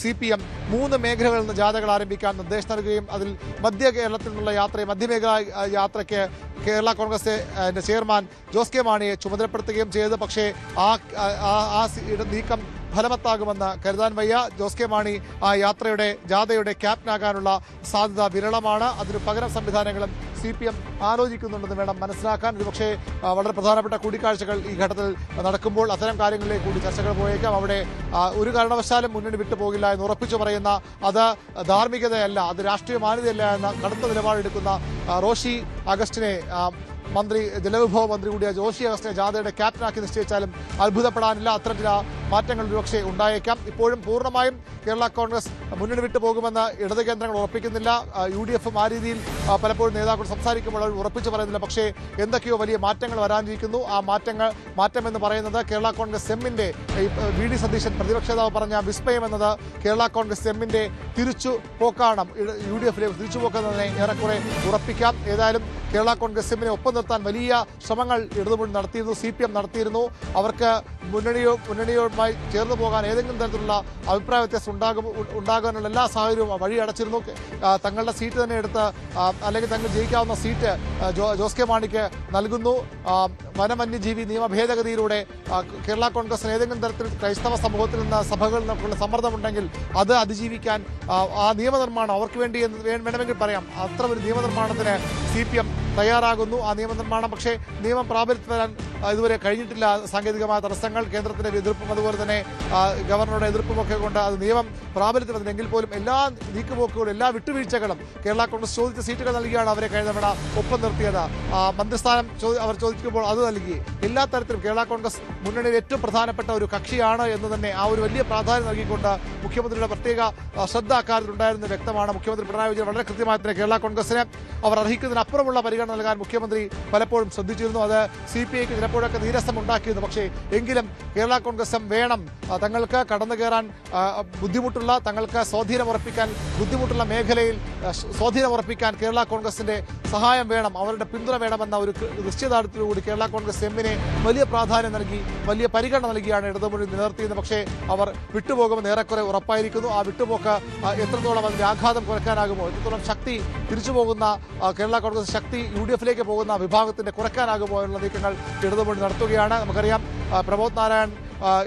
CPM 3 മേഖലകളിൽ നിന്ന് ജാഥകൾ ആരംഭിക്കാൻ നിർദ്ദേശം നൽകുകയും അതിൽ മധ്യ കേരളത്തിൽ നിന്നുള്ള മധ്യമേഖലാ യാത്രയ്ക്ക് കേരള കോൺഗ്രസ് ചെയർമാൻ ജോസ് കെ മാണിയെ ചുമതലപ്പെടുത്തുകയും ചെയ്തത്. പക്ഷേ ആ നീക്കം ഫലവത്താകുമെന്ന് കരുതാൻ വയ്യ. ജോസ് കെ മാണി ആ ജാഥയുടെ ക്യാപ്റ്റനാകാനുള്ള സാധ്യത വിരളമാണ്. അതിന് പകരം സംവിധാനങ്ങളും CPM ആലോചിക്കുന്നുണ്ടെന്ന് വേണം മനസ്സിലാക്കാൻ. ഒരുപക്ഷെ വളരെ പ്രധാനപ്പെട്ട കൂടിക്കാഴ്ചകൾ ഈ ഘട്ടത്തിൽ നടക്കുമ്പോൾ അത്തരം കാര്യങ്ങളിലേക്ക് കൂടി ചർച്ചകൾ പോയേക്കാം. അവിടെ ഒരു കാരണവശാലും മുന്നണി വിട്ടുപോകില്ല എന്ന് ഉറപ്പിച്ചു പറയുന്ന, അത് ധാർമ്മികതയല്ല, അത് രാഷ്ട്രീയ മാന്യതയല്ല എന്ന കടുത്ത നിലപാടെടുക്കുന്ന റോഷി അഗസ്റ്റിനെ, ജലവിഭവ മന്ത്രി കൂടിയ ജോഷി അഗസ്റ്റിനെ ജാഥയുടെ ക്യാപ്റ്റനാക്കി നിശ്ചയിച്ചാലും അത്ഭുതപ്പെടാനില്ല. അത്തരത്തില മാറ്റങ്ങൾ ഒരുപക്ഷെ ഉണ്ടായേക്കാം. ഇപ്പോഴും പൂർണ്ണമായും കേരള കോൺഗ്രസ് മുന്നണി വിട്ടു പോകുമെന്ന് ഇടത് കേന്ദ്രങ്ങൾ ഉറപ്പിക്കുന്നില്ല. UDFും ആ രീതിയിൽ പലപ്പോഴും നേതാക്കൾ സംസാരിക്കുമ്പോൾ അവർ ഉറപ്പിച്ചു പറയുന്നില്ല. പക്ഷേ എന്തൊക്കെയോ വലിയ മാറ്റങ്ങൾ വരാനിരിക്കുന്നു. ആ മാറ്റം എന്ന് പറയുന്നത് കേരള കോൺഗ്രസ് എമ്മിന്റെ VD സതീശൻ പ്രതിപക്ഷ നേതാവ് പറഞ്ഞ വിസ്മയം എന്നത് കേരള കോൺഗ്രസ് എമ്മിന്റെ തിരിച്ചുപോക്കാണ്, UDFിലേക്ക് തിരിച്ചുപോക്കുന്നതിനെ ഏറെക്കുറെ ഉറപ്പിക്കാം. ഏതായാലും കേരള കോൺഗ്രസ് എമ്മിനെ ഒപ്പം നിർത്താൻ വലിയ ശ്രമങ്ങൾ ഇടതുമുന്നണി നടത്തിയിരുന്നു, CPM നടത്തിയിരുന്നു. അവർക്ക് മുന്നണിയുമായി ചേർന്ന് പോകാൻ ഏതെങ്കിലും തരത്തിലുള്ള അഭിപ്രായ വ്യത്യാസം ഉണ്ടാകാനുള്ള എല്ലാ സാഹചര്യവും വഴി അടച്ചിരുന്നു. തങ്ങളുടെ സീറ്റ് തന്നെ എടുത്ത് അല്ലെങ്കിൽ തങ്ങൾ ജയിക്കാവുന്ന സീറ്റ് ജോസ് കെ മാണിക്ക് നൽകുന്നു. വനവന്യജീവി നിയമ ഭേദഗതിയിലൂടെ കേരള കോൺഗ്രസിന് ഏതെങ്കിലും തരത്തിൽ ക്രൈസ്തവ സമൂഹത്തിൽ നിന്ന് സഭകളിൽ നിന്നൊക്കെയുള്ള സമ്മർദ്ദമുണ്ടെങ്കിൽ അത് അതിജീവിക്കാൻ ആ നിയമനിർമ്മാണം അവർക്ക് വേണ്ടി വേണമെങ്കിൽ പറയാം, അത്ര ഒരു നിയമനിർമ്മാണത്തിന് CPM തയ്യാറാകുന്നു. ആ നിയമനിർമ്മാണം പക്ഷേ നിയമം പ്രാബല്യത്തിൽ വരാൻ ഇതുവരെ കഴിഞ്ഞിട്ടില്ല. സാങ്കേതികമായ തടസ്സങ്ങൾ, കേന്ദ്രത്തിന്റെ എതിർപ്പും അതുപോലെ തന്നെ ഗവർണറുടെ എതിർപ്പുമൊക്കെ കൊണ്ട് അത് നിയമം പ്രാബല്യത്തിൽ വന്നില്ലെങ്കിൽ പോലും എല്ലാ നീക്കുപോക്കുകളും എല്ലാ വിട്ടുവീഴ്ചകളും കേരള കോൺഗ്രസ് ചോദിച്ച സീറ്റുകൾ നൽകിയാണ് അവരെ കഴിഞ്ഞ തവണ ഒപ്പം നിർത്തിയത്. മന്ത്രിസ്ഥാനം അവർ ചോദിക്കുമ്പോൾ അത് നൽകി. എല്ലാ തരത്തിലും കേരള കോൺഗ്രസ് മുന്നണിയിൽ ഏറ്റവും പ്രധാനപ്പെട്ട ഒരു കക്ഷിയാണ് എന്ന് തന്നെ ആ ഒരു വലിയ പ്രാധാന്യം നൽകിക്കൊണ്ട് മുഖ്യമന്ത്രിയുടെ പ്രത്യേക ശ്രദ്ധ അക്കാര്യത്തിലുണ്ടായിരുന്നത് വ്യക്തമാണ്. മുഖ്യമന്ത്രി പിണറായി വിജയൻ വളരെ കൃത്യമായി തന്നെ കേരള കോൺഗ്രസിന് അവർ അർഹിക്കുന്നതിനപ്പുറമുള്ള പരിഗണന നൽകാൻ മുഖ്യമന്ത്രി പലപ്പോഴും ശ്രദ്ധിച്ചിരുന്നു. അത് CPIക്ക് ചിലപ്പോഴൊക്കെ നീരസം ഉണ്ടാക്കിയിരുന്നു. പക്ഷേ എങ്കിലും കേരള കോൺഗ്രസ് വേണം, തങ്ങൾക്ക് കടന്നു കയറാൻ ബുദ്ധിമുട്ടുള്ള, തങ്ങൾക്ക് സ്വാധീനമുറപ്പിക്കാൻ ബുദ്ധിമുട്ടുള്ള മേഖലയിൽ സ്വാധീനമുറപ്പിക്കാൻ കേരള കോൺഗ്രസിന്റെ സഹായം വേണം, അവരുടെ പിന്തുണ വേണമെന്ന ഒരു നിശ്ചയദാർഢ്യത്തോടുകൂടി കേരള കോൺഗ്രസ് എമ്മിനെ വലിയ പ്രാധാന്യം നൽകി വലിയ പരിഗണന നൽകിയാണ് ഇടതുമുന്നണി നിലനിർത്തിയത്. പക്ഷേ അവർ വിട്ടുപോകുമെന്ന് ഏറെക്കുറെ ഉറപ്പായിരിക്കുന്നു. ആ വിട്ടുപോക്ക് എത്രത്തോളം അതിന്റെ ആഘാതം കുറയ്ക്കാനാകുമോ, എത്രത്തോളം ശക്തി തിരിച്ചുപോകുന്ന കേരള കോൺഗ്രസ് ശക്തി UDFിലേക്ക് പോകുന്ന വിഭാഗത്തിന്റെ കുറയ്ക്കാനാകുമോ എന്നുള്ള നീക്കങ്ങൾ ഇടതുമുന്നണി നടത്തുകയാണ്. നമുക്കറിയാം പ്രമോദ് നാരായൺ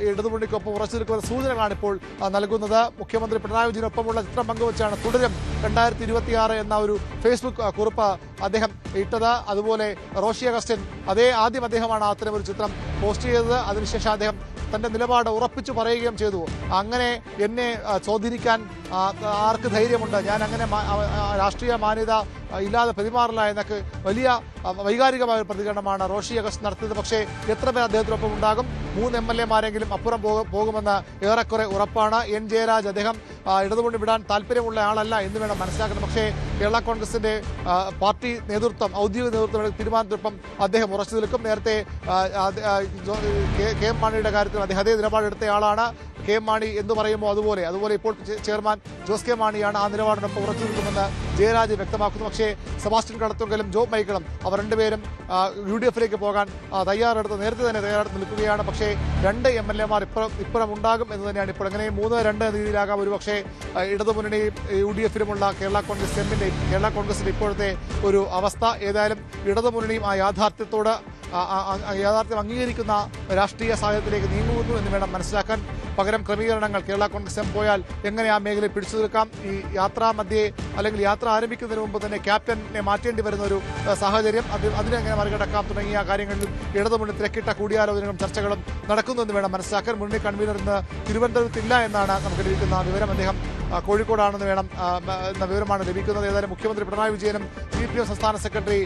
ഇടതുമുന്നണിക്കൊപ്പം ഉറച്ചു നിൽക്കുന്ന സൂചനകളാണ് ഇപ്പോൾ നൽകുന്നത്. മുഖ്യമന്ത്രി പിണറായി വിജയനൊപ്പമുള്ള ചിത്രം പങ്കുവച്ചാണ് തുടരും 2026 എന്ന ഒരു ഫേസ്ബുക്ക് കുറിപ്പ് അദ്ദേഹം ഇട്ടത്. അതുപോലെ റോഷി അഗസ്റ്റിൻ ആദ്യം അദ്ദേഹമാണ് അത്തരം ഒരു ചിത്രം പോസ്റ്റ് ചെയ്തത്. അതിനുശേഷം അദ്ദേഹം തന്റെ നിലപാട് ഉറപ്പിച്ചു പറയുകയും ചെയ്തു. അങ്ങനെ എന്നെ സ്വാധീനിക്കാൻ ആർക്ക് ധൈര്യമുണ്ട്, ഞാൻ അങ്ങനെ രാഷ്ട്രീയ മാന്യത ഇല്ലാതെ പെരുമാറില്ല എന്നൊക്കെ വലിയ വൈകാരികമായ ഒരു പ്രതികരണമാണ് റോഷി അഗസ്റ്റ് നടത്തിയത്. പക്ഷേ എത്ര പേർ അദ്ദേഹത്തിനൊപ്പം ഉണ്ടാകും? 3 MLA-മാരെങ്കിലും അപ്പുറം പോകുമെന്ന് ഏറെക്കുറെ ഉറപ്പാണ്. എൻ ജയരാജ് അദ്ദേഹം ഇടതുമുന്നണി വിടാൻ താല്പര്യമുള്ള ആളല്ല എന്ന് വേണം മനസ്സിലാക്കുന്നത്. പക്ഷേ കേരള കോൺഗ്രസിന്റെ പാർട്ടി നേതൃത്വം, ഔദ്യോഗിക നേതൃത്വം തീരുമാനത്തിനൊപ്പം അദ്ദേഹം ഉറച്ചു നിൽക്കും. നേരത്തെ കെ എം മാണിയുടെ കാര്യത്തിൽ അദ്ദേഹം അതേ നിലപാടെടുത്തയാളാണ്. കെ എം മാണി എന്ന് പറയുമ്പോൾ അതുപോലെ ഇപ്പോൾ ചെയർമാൻ ജോസ് കെ മാണിയാണ് ആ നിലപാടിനൊപ്പം ഉറച്ചു നിൽക്കുമെന്ന് ജയരാജ് വ്യക്തമാക്കുന്നു. പക്ഷേ സെബാസ്റ്റ്യൻ കടത്തുങ്കലും ജോബ് മൈക്കിളും അവർ രണ്ടുപേരും UDF-ലേക്ക് പോകാൻ നേരത്തെ തന്നെ തയ്യാറെടുത്ത് നിൽക്കുകയാണ്. പക്ഷേ 2 MLA-മാർ ഇപ്പുറം ഉണ്ടാകും എന്ന് തന്നെയാണ് ഇപ്പോൾ. അങ്ങനെ 3-2 രീതിയിലാകാം ഒരു പക്ഷേ ഇടതുമുന്നണി UDF-ലുമുള്ള കേരള കോൺഗ്രസിന്റെ ഇപ്പോഴത്തെ ഒരു അവസ്ഥ. ഏതായാലും ഇടതുമുന്നണിയും ആ യാഥാർത്ഥ്യം അംഗീകരിക്കുന്ന രാഷ്ട്രീയ സാഹചര്യത്തിലേക്ക് നീങ്ങുന്നു എന്ന് വേണം മനസ്സിലാക്കാൻ. പകരം ക്രമീകരണങ്ങൾ കേരള കോൺഗ്രസ് പോയാൽ എങ്ങനെ ആ മേഖലയെ പിടിച്ചു നിൽക്കാം, ഈ യാത്രാ മധ്യേ അല്ലെങ്കിൽ യാത്ര ആരംഭിക്കുന്നതിന് മുമ്പ് തന്നെ ക്യാപ്റ്റനെ മാറ്റേണ്ടി വരുന്ന ഒരു സാഹചര്യം, അതിനെങ്ങനെ മറികടക്കാം തുടങ്ങിയ കാര്യങ്ങളിൽ ഇടതുമുന്നണി തിരക്കിട്ട കൂടിയാലോചനകളും ചർച്ചകളും നടക്കുന്നുവെന്ന് വേണം മനസ്സിലാക്കാൻ. മുന്നണി കൺവീനർ ഇന്ന് തിരുവനന്തപുരത്തില്ല എന്നാണ് നമുക്ക് ലഭിക്കുന്ന വിവരം. അദ്ദേഹം കോഴിക്കോടാണെന്ന് എന്ന വിവരമാണ് ലഭിക്കുന്നത്. ഏതായാലും മുഖ്യമന്ത്രി പിണറായി വിജയനും CPM സംസ്ഥാന സെക്രട്ടറി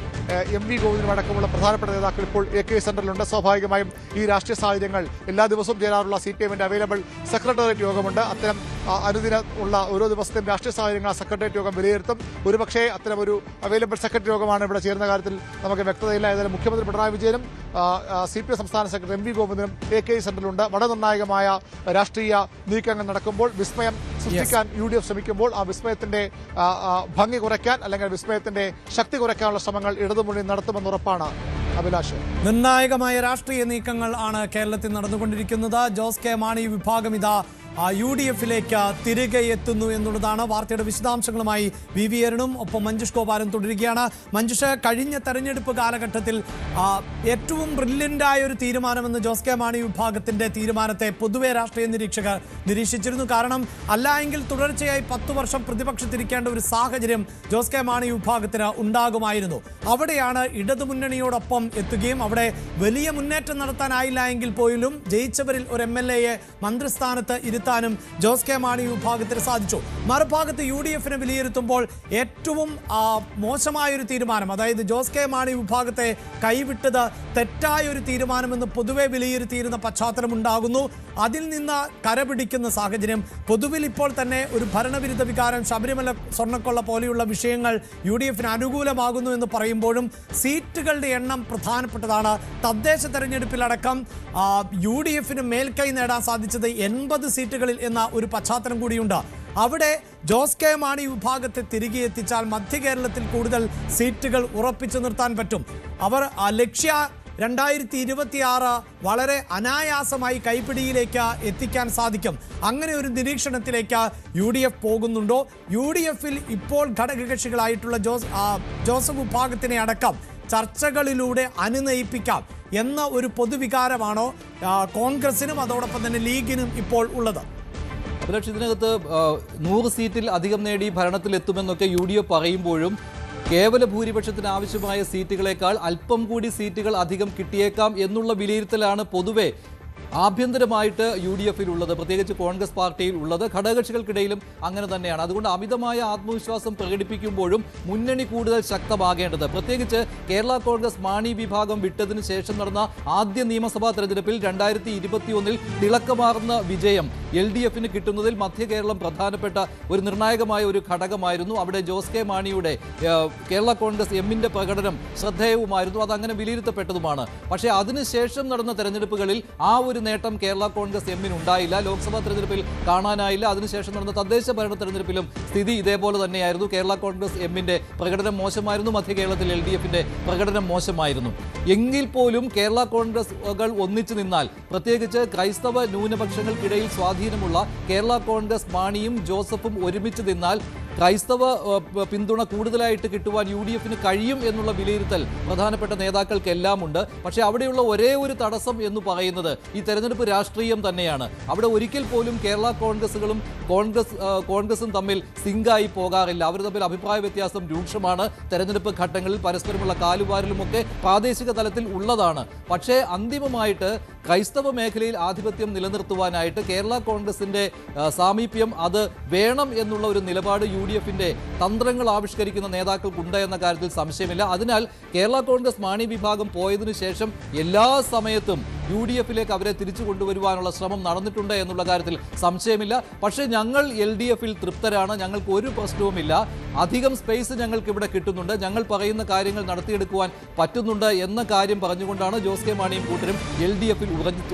MV ഗോവിന്ദനും അടക്കമുള്ള പ്രധാനപ്പെട്ട നേതാക്കൾ ഇപ്പോൾ AK സെന്ററിലുണ്ട്. സ്വാഭാവികമായും ഈ രാഷ്ട്രീയ സാഹചര്യങ്ങൾ എല്ലാ ദിവസവും ചേരാറുള്ള CPM-ന്റെ അവൈലബിൾ സെക്രട്ടേറിയറ്റ് യോഗമുണ്ട്. അത്തരം അനുദിനം ഉള്ള ഓരോ ദിവസത്തെയും രാഷ്ട്രീയ സാഹചര്യങ്ങൾ സെക്രട്ടേറിയറ്റ് യോഗം വിലയിരുത്തും. ഒരുപക്ഷേ അത്തരം ഒരു അവൈലബിൾ സെക്രട്ടറി യോഗമാണ് ഇവിടെ ചേരുന്ന കാര്യത്തിൽ നമുക്ക് വ്യക്തതയില്ല. ഏതായാലും മുഖ്യമന്ത്രി പിണറായി വിജയനും CPM സംസ്ഥാന സെക്രട്ടറി MV ഗോവിന്ദനും AK സെന്ററിലുണ്ട്. വളരെ നിർണായകമായ രാഷ്ട്രീയ നീക്കങ്ങൾ നടക്കുമ്പോൾ, വിസ്മയം സൃഷ്ടിക്കാൻ UDF ശ്രമിക്കുമ്പോൾ ആ വിസ്മയത്തിന്റെ ഭംഗി കുറയ്ക്കാൻ അല്ലെങ്കിൽ വിസ്മയത്തിന്റെ ശക്തി കുറയ്ക്കാനുള്ള ശ്രമങ്ങൾ ഇടതുമുന്നണി നടത്തുമെന്ന് ഉറപ്പാണ്. അഭിലാഷ്, നിർണായകമായ രാഷ്ട്രീയ നീക്കങ്ങൾ ആണ് കേരളത്തിൽ നടന്നുകൊണ്ടിരിക്കുന്നത്. ജോസ് കെ മാണി വിഭാഗം ഇതാ UDF-ലേക്ക് തിരികെ എത്തുന്നു എന്നുള്ളതാണ്. വാർത്തയുടെ വിശദാംശങ്ങളുമായി VV അരുണും ഒപ്പം മഞ്ജുഷ് ഗോപാലും തുടരുകയാണ്. മഞ്ജുഷ്, കഴിഞ്ഞ തെരഞ്ഞെടുപ്പ് കാലഘട്ടത്തിൽ ഏറ്റവും ബ്രില്യൻ്റായ ഒരു തീരുമാനമെന്ന് ജോസ് കെ മാണി വിഭാഗത്തിന്റെ തീരുമാനത്തെ പൊതുവെ രാഷ്ട്രീയ നിരീക്ഷകർ നിരീക്ഷിച്ചിരുന്നു. കാരണം അല്ലായെങ്കിൽ തുടർച്ചയായി 10 വർഷം പ്രതിപക്ഷത്തിരിക്കേണ്ട ഒരു സാഹചര്യം ജോസ് കെ മാണി വിഭാഗത്തിന് ഉണ്ടാകുമായിരുന്നു. അവിടെയാണ് ഇടതുമുന്നണിയോടൊപ്പം എത്തുകയും അവിടെ വലിയ മുന്നേറ്റം നടത്താനായില്ല എങ്കിൽ പോലും ജയിച്ചവരിൽ ഒരു MLA-യെ മന്ത്രിസ്ഥാനത്ത് ഇരുത്താനും ജോസ് കെ മാണി വിഭാഗത്തിന് സാധിച്ചു. മറുഭാഗത്ത് UDF-നെ വിലയിരുത്തുമ്പോൾ ഏറ്റവും മോശമായൊരു തീരുമാനം, അതായത് ജോസ് കെ മാണി വിഭാഗത്തെ കൈവിട്ടത് തെറ്റായ ഒരു തീരുമാനമെന്ന് പൊതുവെ വിലയിരുത്തിയിരുന്ന പശ്ചാത്തലം ഉണ്ടാകുന്നു. അതിൽ നിന്ന് കരപിടിക്കുന്ന സാഹചര്യം പൊതുവിൽ ഇപ്പോൾ തന്നെ ഒരു ഭരണവിരുദ്ധ വികാരം, ശബരിമല സ്വർണ്ണക്കൊള്ള പോലെയുള്ള വിഷയങ്ങൾ UDF-ന് അനുകൂലമാകുന്നു എന്ന് പറയുമ്പോഴും സീറ്റുകളുടെ എണ്ണം പ്രധാനപ്പെട്ടതാണ്. തദ്ദേശ തെരഞ്ഞെടുപ്പിലടക്കം UDF-ന് മേൽക്കൈ നേടാൻ സാധിച്ചത് 80 സീറ്റുകളിൽ എന്ന ഒരു പശ്ചാത്തലം കൂടിയുണ്ട്. അവിടെ ജോസ് കെ മാണി വിഭാഗത്തെ തിരികെ എത്തിച്ചാൽ മധ്യ കേരളത്തിൽ കൂടുതൽ സീറ്റുകൾ ഉറപ്പിച്ചു നിർത്താൻ പറ്റും. അവർ ലക്ഷ്യ 2026 വളരെ അനായാസമായി കൈപ്പിടിയിലേക്ക് എത്തിക്കാൻ സാധിക്കും. അങ്ങനെ ഒരു നിരീക്ഷണത്തിലേക്ക് UDF പോകുന്നുണ്ടോ? UDF-ൽ ഇപ്പോൾ ഘടകകക്ഷികളായിട്ടുള്ള ജോസഫ് വിഭാഗത്തിനെ അടക്കം ചർച്ചകളിലൂടെ അനുനയിപ്പിക്കാം എന്ന ഒരു പൊതുവികാരമാണോ കോൺഗ്രസിനും അതോടൊപ്പം തന്നെ ലീഗിനും ഇപ്പോൾ ഉള്ളത്? അഭിലാഷ്, ഇതിനകത്ത് 100 സീറ്റിൽ അധികം നേടി ഭരണത്തിലെത്തുമെന്നൊക്കെ UDF പറയുമ്പോഴും കേവല ഭൂരിപക്ഷത്തിന് ആവശ്യമായ സീറ്റുകളേക്കാൾ അല്പം കൂടി സീറ്റുകൾ അധികം കിട്ടിയേക്കാം എന്നുള്ള വിലയിരുത്തലാണ് പൊതുവെ ആഭ്യന്തരമായിട്ട് UDF-ലുള്ളത്, പ്രത്യേകിച്ച് കോൺഗ്രസ് പാർട്ടിയിൽ ഉള്ളത്. ഘടകകക്ഷികൾക്കിടയിലും അങ്ങനെ തന്നെയാണ്. അതുകൊണ്ട് അമിതമായ ആത്മവിശ്വാസം പ്രകടിപ്പിക്കുമ്പോഴും മുന്നണി കൂടുതൽ ശക്തമാകേണ്ടത്, പ്രത്യേകിച്ച് കേരള കോൺഗ്രസ് മാണി വിഭാഗം വിട്ടതിന് ശേഷം നടന്ന ആദ്യ നിയമസഭാ തെരഞ്ഞെടുപ്പിൽ 2021 തിളക്കമാർന്ന വിജയം LDF-ന് കിട്ടുന്നതിൽ മധ്യ കേരളം പ്രധാനപ്പെട്ട ഒരു നിർണായകമായ ഒരു ഘടകമായിരുന്നു. അവിടെ ജോസ് കെ മാണിയുടെ കേരള കോൺഗ്രസ് M-ന്റെ പ്രകടനം ശ്രദ്ധേയവുമായിരുന്നു. അതങ്ങനെ വിലയിരുത്തപ്പെട്ടതുമാണ്. പക്ഷേ അതിനുശേഷം നടന്ന തെരഞ്ഞെടുപ്പുകളിൽ ആ ഒരു നേട്ടം കേരള കോൺഗ്രസ് M-ന് ഉണ്ടായില്ല. ലോക്സഭാ തെരഞ്ഞെടുപ്പിൽ കാണാനായില്ല. അതിനുശേഷം നടന്ന തദ്ദേശ ഭരണ തെരഞ്ഞെടുപ്പിലും സ്ഥിതി ഇതേപോലെ തന്നെയായിരുന്നു. കേരള കോൺഗ്രസ് M-ന്റെ പ്രകടനം മോശമായിരുന്നു. മധ്യ കേരളത്തിൽ LDF-ന്റെ പ്രകടനം മോശമായിരുന്നു. എങ്കിൽ പോലും കേരള കോൺഗ്രസുകൾ ഒന്നിച്ചു നിന്നാൽ, പ്രത്യേകിച്ച് ക്രൈസ്തവ ന്യൂനപക്ഷങ്ങൾക്കിടയിൽ സ്വാധീനമുള്ള കേരള കോൺഗ്രസ് മാണിയും ജോസഫും ഒരുമിച്ച് നിന്നാൽ ക്രൈസ്തവ പിന്തുണ കൂടുതലായിട്ട് കിട്ടുവാൻ UDF-ന് കഴിയും എന്നുള്ള വിലയിരുത്തൽ പ്രധാനപ്പെട്ട നേതാക്കൾക്കെല്ലാം ഉണ്ട്. പക്ഷേ അവിടെയുള്ള ഒരേ ഒരു തടസ്സം എന്ന് പറയുന്നത് ഈ തെരഞ്ഞെടുപ്പ് രാഷ്ട്രീയം തന്നെയാണ്. അവിടെ ഒരിക്കൽ പോലും കേരള കോൺഗ്രസും തമ്മിൽ സിങ്കായി പോകാറില്ല. അവർ തമ്മിൽ അഭിപ്രായ വ്യത്യാസം രൂക്ഷമാണ്. തെരഞ്ഞെടുപ്പ് ഘട്ടങ്ങളിൽ പരസ്പരമുള്ള കാലുവാരലുമൊക്കെ പ്രാദേശിക തലത്തിൽ ഉള്ളതാണ്. പക്ഷേ അന്തിമമായിട്ട് ക്രൈസ്തവ മേഖലയിൽ ആധിപത്യം നിലനിർത്തുവാനായിട്ട് കേരള കോൺഗ്രസിന്റെ സാമീപ്യം അത് വേണം എന്നുള്ള ഒരു നിലപാട് UDF-ന്റെ തന്ത്രങ്ങൾ ആവിഷ്കരിക്കുന്ന നേതാക്കൾക്കുണ്ട് എന്ന കാര്യത്തിൽ സംശയമില്ല. അതിനാൽ കേരള കോൺഗ്രസ് മാണി വിഭാഗം പോയതിനു ശേഷം എല്ലാ സമയത്തും UDF-ലേക്ക് അവരെ തിരിച്ചു കൊണ്ടുവരുവാനുള്ള ശ്രമം നടന്നിട്ടുണ്ട് എന്നുള്ള കാര്യത്തിൽ സംശയമില്ല. പക്ഷേ ഞങ്ങൾ LDF-ൽ തൃപ്തരാണ്, ഞങ്ങൾക്ക് ഒരു പ്രശ്നവുമില്ല, അധികം സ്പേസ് ഞങ്ങൾക്ക് ഇവിടെ കിട്ടുന്നുണ്ട്, ഞങ്ങൾ പറയുന്ന കാര്യങ്ങൾ നടത്തിയെടുക്കുവാൻ പറ്റുന്നുണ്ട് എന്ന കാര്യം പറഞ്ഞുകൊണ്ടാണ് ജോസ് കെ മാണിയും കൂട്ടരും LDF-ൽ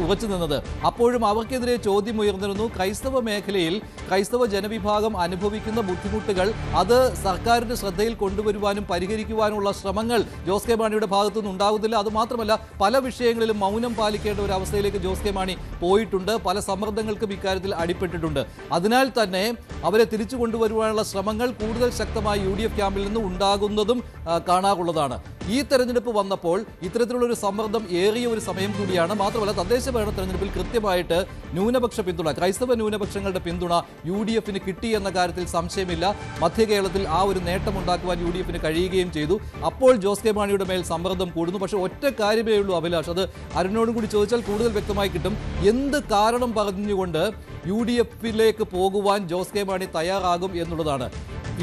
ഉറച്ചു നിന്നത്. അപ്പോഴും അവർക്കെതിരെ ചോദ്യം ഉയർന്നിരുന്നു. ക്രൈസ്തവ മേഖലയിൽ ക്രൈസ്തവ ജനവിഭാഗം അനുഭവിക്കുന്ന ബുദ്ധിമുട്ടുകൾ അത് സർക്കാരിന്റെ ശ്രദ്ധയിൽ കൊണ്ടുവരുവാനും പരിഹരിക്കുവാനുള്ള ശ്രമങ്ങൾ ജോസ് കെ മാണിയുടെ ഭാഗത്തുനിന്ന് ഉണ്ടാകുന്നില്ല. അതുമാത്രമല്ല പല വിഷയങ്ങളിലും മൗനം പാലിക്കേണ്ട ഒരു അവസ്ഥയിലേക്ക് ജോസ് കെ മാണി പോയിട്ടുണ്ട്. പല സമ്മർദ്ദങ്ങൾക്കും ഇക്കാര്യത്തിൽ അടിപ്പെട്ടിട്ടുണ്ട്. അതിനാൽ തന്നെ അവരെ തിരിച്ചു കൊണ്ടുവരുവാനുള്ള ശ്രമങ്ങൾ കൂടുതൽ ശക്തമായി UDF ക്യാമ്പിൽ നിന്ന് ഉണ്ടാകുന്നതും കാണാറുള്ളതാണ്. ഈ തെരഞ്ഞെടുപ്പ് വന്നപ്പോൾ ഇത്തരത്തിലുള്ള ഒരു സമ്മർദ്ദം ഏറിയ ഒരു സമയം കൂടിയാണ്. മാത്രമല്ല തദ്ദേശ ഭരണ തെരഞ്ഞെടുപ്പിൽ കൃത്യമായിട്ട് ന്യൂനപക്ഷ പിന്തുണ, ക്രൈസ്തവ ന്യൂനപക്ഷങ്ങളുടെ പിന്തുണ UDF-ന് കിട്ടി എന്ന കാര്യത്തിൽ സംശയമില്ല. മധ്യ കേരളത്തിൽ ആ ഒരു നേട്ടമുണ്ടാക്കുവാൻ UDF-ന് കഴിയുകയും ചെയ്തു. അപ്പോൾ ജോസ് കെ മാണിയുടെ മേൽ സമ്മർദ്ദം കൂടുന്നു. പക്ഷേ ഒറ്റ കാര്യമേ ഉള്ളൂ അഭിലാഷ്, അത് അരുണിനോടും കൂടി ചോദിച്ചാൽ കൂടുതൽ വ്യക്തമായി കിട്ടും. എന്ത് കാരണം പറഞ്ഞുകൊണ്ട് UDF-ലേക്ക് പോകുവാൻ ജോസ് കെ മാണി തയ്യാറാകും എന്നുള്ളതാണ്.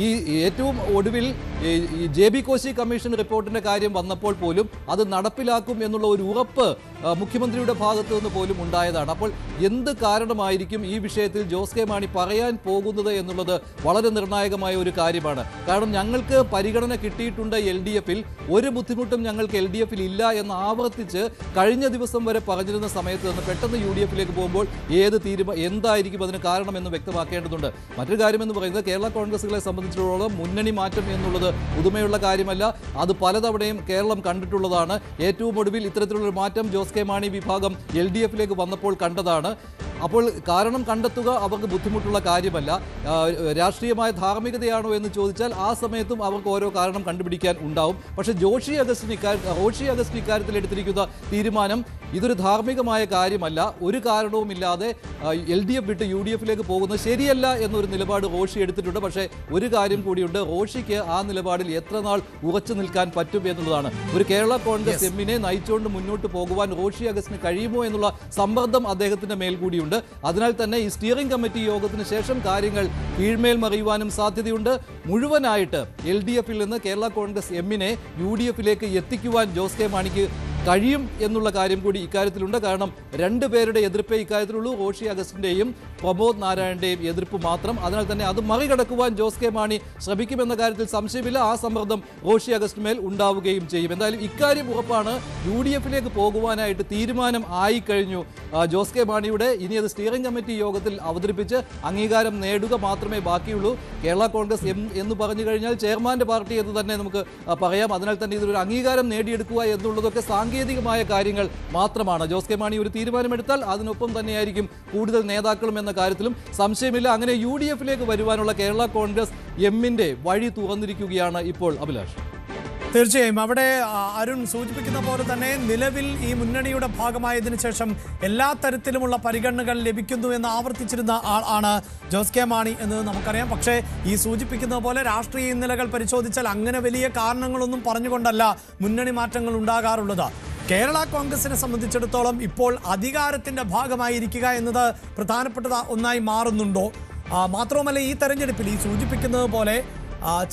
ഈ ഏറ്റവും ഒടുവിൽ JB കോശി കമ്മീഷൻ റിപ്പോർട്ടിന്റെ കാര്യം വന്നപ്പോൾ പോലും അത് നടപ്പിലാക്കും എന്നുള്ള ഒരു ഉറപ്പ് മുഖ്യമന്ത്രിയുടെ ഭാഗത്തു നിന്ന് പോലും ഉണ്ടായതാണ്. അപ്പോൾ എന്ത് കാരണമായിരിക്കും ഈ വിഷയത്തിൽ ജോസ് കെ മാണി പറയാൻ പോകുന്നത് എന്നുള്ളത് വളരെ നിർണായകമായ ഒരു കാര്യമാണ്. കാരണം ഞങ്ങൾക്ക് പരിഗണന കിട്ടിയിട്ടുണ്ട് LDF-ൽ, ഒരു ബുദ്ധിമുട്ടും ഞങ്ങൾക്ക് LDF-ൽ ഇല്ല എന്ന് ആവർത്തിച്ച് കഴിഞ്ഞ ദിവസം വരെ പറഞ്ഞിരുന്ന സമയത്ത് നിന്ന് പെട്ടെന്ന് UDF-ലേക്ക് പോകുമ്പോൾ എന്തായിരിക്കും അതിന് കാരണമെന്ന് വ്യക്തമാക്കേണ്ടതുണ്ട്. മറ്റൊരു കാര്യമെന്ന് പറയുന്നത് കേരള കോൺഗ്രസുകളെ സംബന്ധിച്ചിടത്തോളം മുന്നണി മാറ്റം എന്നുള്ളത് പുതുമയുള്ള കാര്യമല്ല. അത് പലതവണയും കേരളം കണ്ടിട്ടുള്ളതാണ്. ഏറ്റവും ഒടുവിൽ ഇത്തരത്തിലുള്ളൊരു മാറ്റം ജോസ് കെ മാണി വിഭാഗം LDF-ലേക്ക് വന്നപ്പോൾ കണ്ടതാണ്. അപ്പോൾ കാരണം കണ്ടെത്തുക അവർക്ക് ബുദ്ധിമുട്ടുള്ള കാര്യമല്ല. രാഷ്ട്രീയമായ ധാർമ്മികതയാണോ എന്ന് ചോദിച്ചാൽ ആ സമയത്തും അവർക്ക് ഓരോ കാരണം കണ്ടുപിടിക്കാൻ ഉണ്ടാവും. പക്ഷേ റോഷി അഗസ്റ്റിൻ ഇക്കാര്യത്തിൽ എടുത്തിരിക്കുന്ന തീരുമാനം ഇതൊരു ധാർമ്മികമായ കാര്യമല്ല, ഒരു കാരണവുമില്ലാതെ LDF വിട്ട് UDF-ലേക്ക് പോകുന്നത് ശരിയല്ല എന്നൊരു നിലപാട് റോഷി എടുത്തിട്ടുണ്ട്. പക്ഷേ ഒരു കാര്യം കൂടിയുണ്ട്, റോഷിക്ക് ആ നിലപാടിൽ എത്ര നാൾ ഉറച്ചു നിൽക്കാൻ പറ്റും എന്നുള്ളതാണ്. ഒരു കേരള കോൺഗ്രസ് എമ്മിനെ നയിച്ചുകൊണ്ട് മുന്നോട്ട് പോകുവാൻ റോഷി അഗസ്റ്റിന് കഴിയുമോ എന്നുള്ള സമ്മർദ്ദം അദ്ദേഹത്തിന്റെ മേൽ കൂടിയുണ്ട്. അതിനാൽ തന്നെ ഈ സ്റ്റിയറിംഗ് കമ്മിറ്റി യോഗത്തിന് ശേഷം കാര്യങ്ങൾ കീഴ്മേൽ മറിയുവാനും സാധ്യതയുണ്ട്. മുഴുവനായിട്ട് LDF-ൽ നിന്ന് കേരള കോൺഗ്രസ് എമ്മിനെ UDF-ലേക്ക് എത്തിക്കുവാൻ ജോസ് കെ മാണിക്ക് കഴിയും എന്നുള്ള കാര്യം കൂടി ഇക്കാര്യത്തിലുണ്ട്. കാരണം രണ്ടുപേരുടെ എതിർപ്പേ ഇക്കാര്യത്തിലുള്ളൂ, റോഷി അഗസ്റ്റിന്റെയും പ്രമോദ് നാരായണന്റെയും എതിർപ്പ് മാത്രം. അതിനാൽ തന്നെ അത് മറികടക്കുവാൻ ജോസ് കെ മാണി ശ്രമിക്കുമെന്ന കാര്യത്തിൽ സംശയമില്ല. ആ സമ്മർദ്ദം റോഷി അഗസ്റ്റിന് മേൽ ഉണ്ടാവുകയും ചെയ്യും. എന്തായാലും ഇക്കാര്യം ഉറപ്പാണ്, UDF-ലേക്ക് പോകുവാനായിട്ട് തീരുമാനം ആയിക്കഴിഞ്ഞു ജോസ് കെ മാണിയുടെ. ഇനി അത് സ്റ്റിയറിംഗ് കമ്മിറ്റി യോഗത്തിൽ അവതരിപ്പിച്ച് അംഗീകാരം നേടുക മാത്രമേ ബാക്കിയുള്ളൂ. കേരള കോൺഗ്രസ് എന്ന് പറഞ്ഞു കഴിഞ്ഞാൽ ചെയർമാന്റെ പാർട്ടി എന്ന് തന്നെ നമുക്ക് പറയാം. അതിനാൽ തന്നെ ഇതൊരു അംഗീകാരം നേടിയെടുക്കുക എന്നുള്ളതൊക്കെ സാങ്കേതികമായ കാര്യങ്ങൾ മാത്രമാണ്. ജോസ് കെ മാണി ഒരു തീരുമാനമെടുത്താൽ അതിനൊപ്പം തന്നെയായിരിക്കും കൂടുതൽ നേതാക്കളും എന്ന കാര്യത്തിലും സംശയമില്ല. അങ്ങനെ UDF-ലേക്ക് വരുവാനുള്ള കേരള കോൺഗ്രസ് എമ്മിന്റെ വഴി തുറന്നിരിക്കുകയാണ് ഇപ്പോൾ അഭിലാഷ്. തീർച്ചയായും അവിടെ അരുൺ സൂചിപ്പിക്കുന്ന പോലെ തന്നെ നിലവിൽ ഈ മുന്നണിയുടെ ഭാഗമായതിനു ശേഷം എല്ലാ തരത്തിലുമുള്ള പരിഗണനകൾ ലഭിക്കുന്നു എന്ന് ആവർത്തിച്ചിരുന്ന ആളാണ് ജോസ് കെ മാണി എന്ന് നമുക്കറിയാം. പക്ഷേ ഈ സൂചിപ്പിക്കുന്ന പോലെ രാഷ്ട്രീയ ഇന്നലകൾ പരിശോധിച്ചാൽ അങ്ങനെ വലിയ കാരണങ്ങളൊന്നും പറഞ്ഞുകൊണ്ടല്ല മുന്നണി മാറ്റങ്ങൾ ഉണ്ടാകാറുള്ളത്. കേരള കോൺഗ്രസിനെ സംബന്ധിച്ചിടത്തോളം ഇപ്പോൾ അധികാരത്തിന്റെ ഭാഗമായിരിക്കുക എന്നത് പ്രധാനപ്പെട്ട ഒന്നായി മാറുന്നുണ്ടോ? മാത്രവുമല്ല ഈ തെരഞ്ഞെടുപ്പിൽ ഈ സൂചിപ്പിക്കുന്നത് പോലെ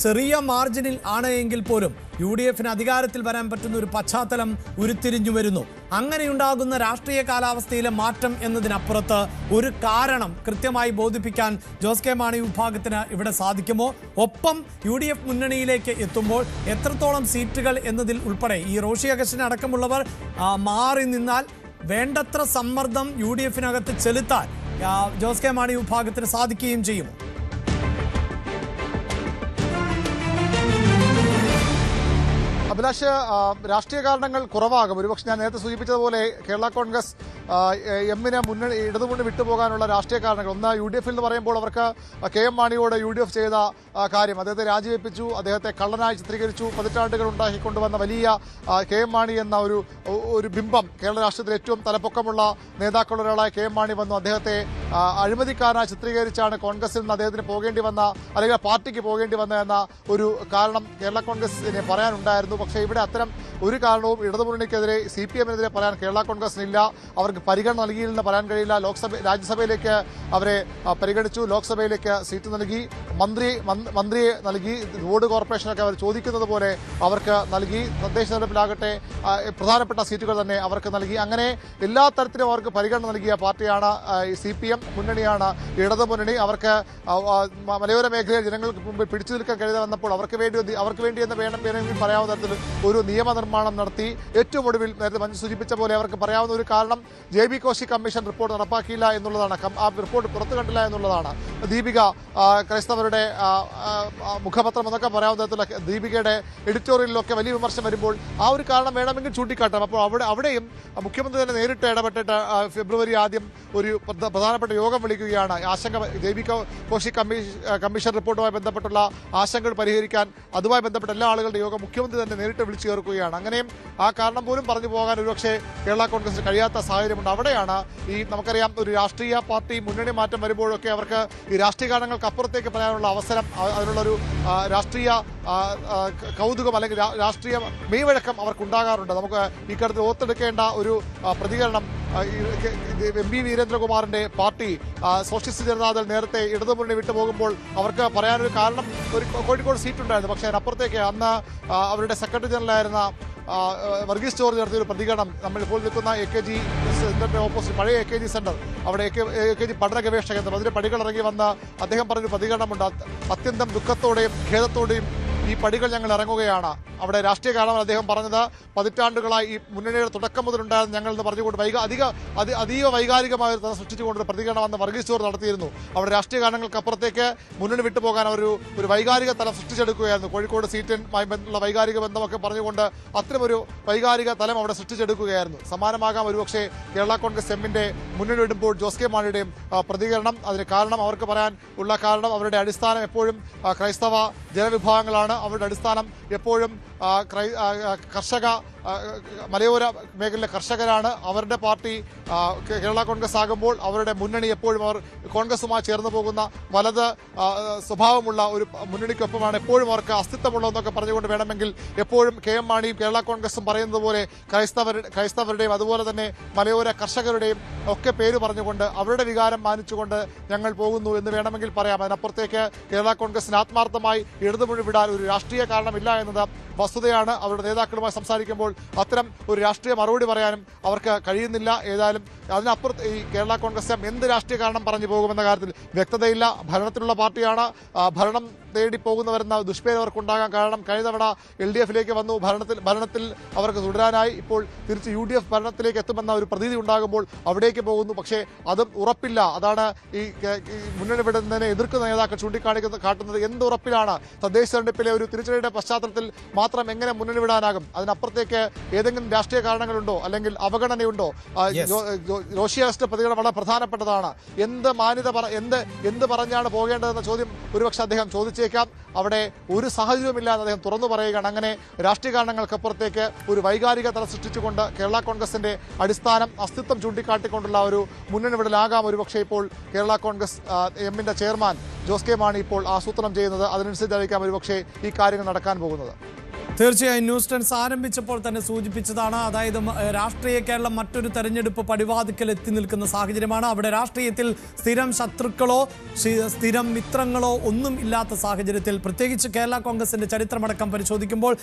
ചെറിയ മാർജിനിൽ ആണ് എങ്കിൽ പോലും UDF-ന് അധികാരത്തിൽ വരാൻ പറ്റുന്ന ഒരു പശ്ചാത്തലം ഉരുത്തിരിഞ്ഞു വരുന്നു. അങ്ങനെയുണ്ടാകുന്ന രാഷ്ട്രീയ കാലാവസ്ഥയിലെ മാറ്റം എന്നതിനപ്പുറത്ത് ഒരു കാരണം കൃത്യമായി ബോധിപ്പിക്കാൻ ജോസ് കെ മാണി വിഭാഗത്തിന് ഇവിടെ സാധിക്കുമോ? ഒപ്പം UDF മുന്നണിയിലേക്ക് എത്തുമ്പോൾ എത്രത്തോളം സീറ്റുകൾ എന്നതിൽ ഉൾപ്പെടെ ഈ റോഷി അഗസ്റ്റിൻ അടക്കമുള്ളവർ മാറി നിന്നാൽ വേണ്ടത്ര സമ്മർദ്ദം UDF-നകത്ത് ചെലുത്താൻ ജോസ് കെ മാണി വിഭാഗത്തിന് സാധിക്കുകയും ചെയ്യുമോ? അഭിലാഷ്, രാഷ്ട്രീയ കാരണങ്ങൾ കുറവാകും. ഒരുപക്ഷെ ഞാൻ നേരത്തെ സൂചിപ്പിച്ചതുപോലെ കേരള കോൺഗ്രസ് എമ്മിനെ ഇടതുമുന്നണി വിട്ടുപോകാനുള്ള രാഷ്ട്രീയ കാരണങ്ങൾ. ഒന്ന്, UDF എന്ന് പറയുമ്പോൾ അവർക്ക് KM മാണിയോട് UDF ചെയ്ത കാര്യം, അദ്ദേഹത്തെ രാജിവെപ്പിച്ചു, അദ്ദേഹത്തെ കള്ളനായി ചിത്രീകരിച്ചു, പതിറ്റാണ്ടുകൾ ഉണ്ടാക്കിക്കൊണ്ടുവന്ന വലിയ KM മാണി എന്ന ഒരു ബിംബം, കേരള രാഷ്ട്രീയത്തിൽ ഏറ്റവും തലപ്പൊക്കമുള്ള നേതാക്കളുടെ ഒരാളായ KM മാണി വന്നു. അദ്ദേഹത്തെ അഴിമതിക്കാരനായി ചിത്രീകരിച്ചാണ് കോൺഗ്രസിൽ നിന്ന് അദ്ദേഹത്തിന് പോകേണ്ടി വന്ന, അല്ലെങ്കിൽ പാർട്ടിക്ക് പോകേണ്ടി വന്ന എന്ന ഒരു കാരണം കേരള കോൺഗ്രസിന് പറയാനുണ്ടായിരുന്നു. പക്ഷേ ഇവിടെ അത്തരം ഒരു കാരണവും ഇടതുമുന്നണിക്കെതിരെ CPM-നെതിരെ പറയാൻ കേരള കോൺഗ്രസിനില്ല. അവർക്ക് പരിഗണന നൽകിയില്ലെന്ന് പറയാൻ കഴിയില്ല. രാജ്യസഭയിലേക്ക് അവരെ പരിഗണിച്ചു, ലോക്സഭയിലേക്ക് സീറ്റ് നൽകി, മന്ത്രിയെ നൽകി, റോഡ് കോർപ്പറേഷനൊക്കെ അവർ ചോദിക്കുന്നത് പോലെ അവർക്ക് നൽകി, തദ്ദേശ തെരഞ്ഞെടുപ്പിലാകട്ടെ പ്രധാനപ്പെട്ട സീറ്റുകൾ തന്നെ അവർക്ക് നൽകി. അങ്ങനെ എല്ലാ തരത്തിലും അവർക്ക് പരിഗണന നൽകിയ പാർട്ടിയാണ് CPM മുന്നണിയാണ് ഇടതുമുന്നണി. അവർക്ക് മലയോര മേഖലയിൽ ജനങ്ങൾക്ക് മുമ്പിൽ പിടിച്ചു നിൽക്കാൻ കഴിയാതെ വന്നപ്പോൾ അവർക്ക് വേണ്ടി എന്ന് വേണമെങ്കിൽ പറയാവുന്ന തരത്തിൽ ഒരു നിയമനിർമ്മാണം നടത്തി. ഏറ്റവും ഒടുവിൽ നേരത്തെ മഞ്ജു സൂചിപ്പിച്ച പോലെ അവർക്ക് പറയാവുന്ന ഒരു കാരണം JB കോശി കമ്മീഷൻ റിപ്പോർട്ട് നടപ്പാക്കിയില്ല എന്നുള്ളതാണ്. ആ റിപ്പോർട്ട് പുറത്തു കണ്ടില്ല എന്നുള്ളതാണ്. ദീപിക ക്രൈസ്തവരുടെ മുഖപത്രം എന്നൊക്കെ പറയാവുന്ന തരത്തിൽ ദീപികയുടെ എഡിറ്റോറിയലിലൊക്കെ വലിയ വിമർശനം വരുമ്പോൾ ആ ഒരു കാരണം വേണമെങ്കിൽ ചൂണ്ടിക്കാട്ടാം. അപ്പോൾ അവിടെയും മുഖ്യമന്ത്രി തന്നെ നേരിട്ട് ഇടപെട്ടിട്ട് ഫെബ്രുവരി ആദ്യം ഒരു പ്രധാനപ്പെട്ട യോഗം വിളിക്കുകയാണ്. JB കോശി കമ്മീഷൻ റിപ്പോർട്ടുമായി ബന്ധപ്പെട്ടുള്ള ആശങ്കകൾ പരിഹരിക്കാൻ അതുമായി ബന്ധപ്പെട്ട എല്ലാ ആളുകളുടെ യോഗം മുഖ്യമന്ത്രി തന്നെ നേരിട്ട് വിളിച്ചു ചേർക്കുകയാണ്. അങ്ങനെയും ആ കാരണം പോലും പറഞ്ഞു പോകാൻ ഒരുപക്ഷെ കേരള കോൺഗ്രസിന് കഴിയാത്ത സാഹചര്യമുണ്ട്. അവിടെയാണ് നമുക്കറിയാം, ഒരു രാഷ്ട്രീയ പാർട്ടി മുന്നണി മാറ്റം വരുമ്പോഴൊക്കെ അവർക്ക് ഈ രാഷ്ട്രീയ കാരണങ്ങൾക്ക് അപ്പുറത്തേക്ക് പറയാനുള്ള അവസരം, അതിനുള്ളൊരു രാഷ്ട്രീയ കൗതുകം അല്ലെങ്കിൽ രാഷ്ട്രീയ മെയ്വഴക്കം അവർക്കുണ്ടാകാറുണ്ട്. നമുക്ക് ഈ കാര്യത്തിൽ ഓർത്തെടുക്കേണ്ട ഒരു പ്രതികരണം MP വീരേന്ദ്രകുമാറിന്റെ പാർട്ടി സോഷ്യലിസ്റ്റ് ജനതാദൾ നേരത്തെ ഇടതുമുന്നണി വിട്ടുപോകുമ്പോൾ അവർക്ക് പറയാനൊരു കാരണം, ഒരു കോഴിക്കോട് സീറ്റുണ്ടായിരുന്നു. പക്ഷേ അതിനപ്പുറത്തേക്ക് അന്ന് അവരുടെ സെക്രട്ടറി ജനറലായിരുന്ന വർഗീസ് ജോർജ് നടത്തിയൊരു പ്രതികരണം, നമ്മളിപ്പോൾ നിൽക്കുന്ന AKG സെന്ററിന്റെ ഓപ്പോസിറ്റ് പഴയ AKG സെന്റർ, അവിടെ AKG പഠന ഗവേഷണ കേന്ദ്രം, അതിന്റെ പടികളിറങ്ങി വന്ന അദ്ദേഹം പറഞ്ഞൊരു പ്രതികരണമുണ്ട്. അത്യന്തം ദുഃഖത്തോടെയും ഖേദത്തോടെയും ഈ പടികൾ ഞങ്ങൾ ഇറങ്ങുകയാണ്. അവിടെ രാഷ്ട്രീയ കാരണം അദ്ദേഹം പറഞ്ഞത്, പതിറ്റാണ്ടുകളായി ഈ മുന്നണിയുടെ തുടക്കം മുതലുണ്ടായിരുന്ന ഞങ്ങൾ എന്ന് പറഞ്ഞുകൊണ്ട് അതീവ വൈകാരികമായ ഒരു സൃഷ്ടിച്ചുകൊണ്ടൊരു പ്രതികരണം അന്ന് വർഗീസ് ജോർജ് നടത്തിയിരുന്നു. അവിടെ രാഷ്ട്രീയ കാരണങ്ങൾക്ക് അപ്പുറത്തേക്ക് മുന്നണി വിട്ടുപോകാൻ ഒരു വൈകാരിക തലം സൃഷ്ടിച്ചെടുക്കുകയായിരുന്നു. കോഴിക്കോട് സീറ്റുമായി ബന്ധമുള്ള വൈകാരിക ബന്ധമൊക്കെ പറഞ്ഞുകൊണ്ട് അത്തരമൊരു വൈകാരിക തലം അവിടെ സൃഷ്ടിച്ചെടുക്കുകയായിരുന്നു. സമാനമാകാം ഒരുപക്ഷെ കേരള കോൺഗ്രസ് എമ്മിന്റെ മുന്നണി വിടുമ്പോൾ ജോസ് കെ മാണിയുടെയും പ്രതികരണം. അതിന് കാരണം, അവർക്ക് പറയാൻ ഉള്ള കാരണം, അവരുടെ അടിസ്ഥാനം എപ്പോഴും ക്രൈസ്തവ ജനവിഭാഗങ്ങളാണ്. അവരുടെ അടിസ്ഥാനം എപ്പോഴും മലയോര മേഖലയിലെ കർഷകരാണ്. അവരുടെ പാർട്ടി കേരള കോൺഗ്രസ് ആകുമ്പോൾ അവരുടെ മുന്നണി എപ്പോഴും അവർ കോൺഗ്രസുമായി ചേർന്ന് പോകുന്ന വലത് സ്വഭാവമുള്ള ഒരു മുന്നണിക്കൊപ്പമാണ് എപ്പോഴും അവർക്ക് അസ്തിത്വമുള്ളതെന്നൊക്കെ പറഞ്ഞുകൊണ്ട് വേണമെങ്കിൽ എപ്പോഴും KM മാണിയും കേരള കോൺഗ്രസും പറയുന്നത് പോലെ ക്രൈസ്തവരുടെയും അതുപോലെ തന്നെ മലയോര കർഷകരുടെയും ഒക്കെ പേര് പറഞ്ഞുകൊണ്ട് അവരുടെ വികാരം മാനിച്ചുകൊണ്ട് ഞങ്ങൾ പോകുന്നു എന്ന് വേണമെങ്കിൽ പറയാം. അതിനപ്പുറത്തേക്ക് കേരള കോൺഗ്രസിന് ആത്മാർത്ഥമായി ഇടതുമുന്നണി വിടാൻ ഒരു രാഷ്ട്രീയ കാരണമില്ല എന്നത് വസ്തുതയാണ്. അവരുടെ നേതാക്കളുമായി സംസാരിക്കുമ്പോൾ അത്തരം ഒരു രാഷ്ട്രീയ മറുപടി പറയാനും അവർക്ക് കഴിയുന്നില്ല. ഏതായാലും അതിനപ്പുറത്ത് ഈ കേരള കോൺഗ്രസ് എന്ത് രാഷ്ട്രീയ കാരണം പറഞ്ഞു പോകുമെന്ന കാര്യത്തിൽ വ്യക്തതയില്ല. ഭരണത്തിലുള്ള പാർട്ടിയാണ്. ഭരണം തേടി പോകുന്നവരെന്ന ദുഷ്പേര് അവർക്കുണ്ടാകാൻ കാരണം കഴിഞ്ഞ തവണ LDF-ലേക്ക് വന്നു, ഭരണത്തിൽ അവർക്ക് തുടരാനായി. ഇപ്പോൾ തിരിച്ച് UDF ഭരണത്തിലേക്ക് എത്തുമെന്ന ഒരു പ്രതീതി ഉണ്ടാകുമ്പോൾ അവിടേക്ക് പോകുന്നു. പക്ഷേ അതും ഉറപ്പില്ല. അതാണ് ഈ മുന്നണി വിടുന്നതിനെ എതിർക്കുന്ന നേതാക്കൾ കാട്ടുന്നത്. എന്ത് ഉറപ്പിലാണ്? തദ്ദേശ തെരഞ്ഞെടുപ്പിലെ ഒരു തിരിച്ചടിയുടെ പശ്ചാത്തലത്തിൽ മാത്രം എങ്ങനെ മുന്നണി വിടാനാകും? അതിനപ്പുറത്തേക്ക് ഏതെങ്കിലും രാഷ്ട്രീയ കാരണങ്ങളുണ്ടോ അല്ലെങ്കിൽ അവഗണനയുണ്ടോ? ജോഷി അഗസ്റ്റിന്റെ പ്രതികരണം വളരെ പ്രധാനപ്പെട്ടതാണ്. എന്ത് പറഞ്ഞാണ് പോകേണ്ടതെന്ന ചോദ്യം ഒരുപക്ഷെ അദ്ദേഹം ചോദിച്ചേക്കാം. അവിടെ ഒരു സാഹചര്യവുമില്ല എന്ന് അദ്ദേഹം തുറന്നു പറയുകയാണ്. അങ്ങനെ രാഷ്ട്രീയ കാരണങ്ങൾക്കപ്പുറത്തേക്ക് ഒരു വൈകാരിക തല സൃഷ്ടിച്ചുകൊണ്ട് കേരള കോൺഗ്രസിന്റെ അടിസ്ഥാനം, അസ്തിത്വം ചൂണ്ടിക്കാട്ടിക്കൊണ്ടുള്ള ഒരു മുന്നണി വിടലാകാം ഒരുപക്ഷെ ഇപ്പോൾ കേരള കോൺഗ്രസ് എമ്മിന്റെ ചെയർമാൻ ജോസ് കെ മാണി ഇപ്പോൾ ആസൂത്രണം ചെയ്യുന്നത്. അതിനനുസരിച്ചായിരിക്കാം ഒരുപക്ഷെ ഈ കാര്യങ്ങൾ നടക്കാൻ പോകുന്നത്. തീർച്ചയായും ന്യൂസ് ടെൻസ് ആരംഭിച്ചപ്പോൾ തന്നെ സൂചിപ്പിച്ചതാണ്. അതായത് രാഷ്ട്രീയ കേരളം മറ്റൊരു തെരഞ്ഞെടുപ്പ് പടിവാതിക്കൽ എത്തി നിൽക്കുന്ന സാഹചര്യമാണ്. അവിടെ രാഷ്ട്രീയത്തിൽ സ്ഥിരം ശത്രുക്കളോ സ്ഥിരം മിത്രങ്ങളോ ഒന്നും ഇല്ലാത്ത സാഹചര്യത്തിൽ, പ്രത്യേകിച്ച് കേരള കോൺഗ്രസിന്റെ ചരിത്രമടക്കം പരിശോധിക്കുമ്പോൾ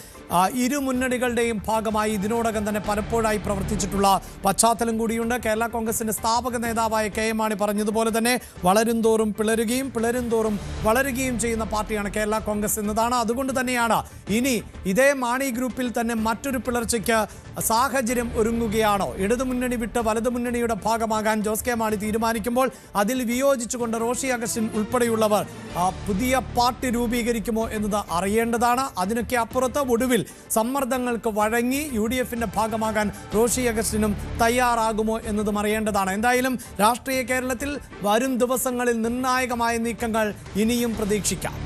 ഇരു മുന്നണികളുടെയും ഭാഗമായി ഇതിനോടകം തന്നെ പലപ്പോഴായി പ്രവർത്തിച്ചിട്ടുള്ള പശ്ചാത്തലം കൂടിയുണ്ട്. കേരള കോൺഗ്രസിന്റെ സ്ഥാപക നേതാവായ KM മാണി പറഞ്ഞതുപോലെ തന്നെ വളരും തോറും പിളരും തോറും വളരുകയും ചെയ്യുന്ന പാർട്ടിയാണ് കേരള കോൺഗ്രസ് എന്നതാണ്. അതുകൊണ്ട് തന്നെയാണ് ഇനി ഇതേ അതേ മാണി ഗ്രൂപ്പിൽ തന്നെ മറ്റൊരു പിളർച്ചയ്ക്ക് സാഹചര്യം ഒരുങ്ങുകയാണോ? ഇടതുമുന്നണി വിട്ട് വലതുമുന്നണിയുടെ ഭാഗമാകാൻ ജോസ് കെ മാണി തീരുമാനിക്കുമ്പോൾ അതിൽ വിയോജിച്ചുകൊണ്ട് റോഷി അഗസ്റ്റിൻ ഉൾപ്പെടെയുള്ളവർ പുതിയ പാർട്ടി രൂപീകരിക്കുമോ എന്നത് അറിയേണ്ടതാണ്. അതിനൊക്കെ അപ്പുറത്ത് ഒടുവിൽ സമ്മർദ്ദങ്ങൾക്ക് വഴങ്ങി UDFന്റെ ഭാഗമാകാൻ റോഷി അഗസ്റ്റിനും തയ്യാറാകുമോ എന്നതും അറിയേണ്ടതാണ്. എന്തായാലും രാഷ്ട്രീയ കേരളത്തിൽ വരും ദിവസങ്ങളിൽ നിർണായകമായ നീക്കങ്ങൾ ഇനിയും പ്രതീക്ഷിക്കാം.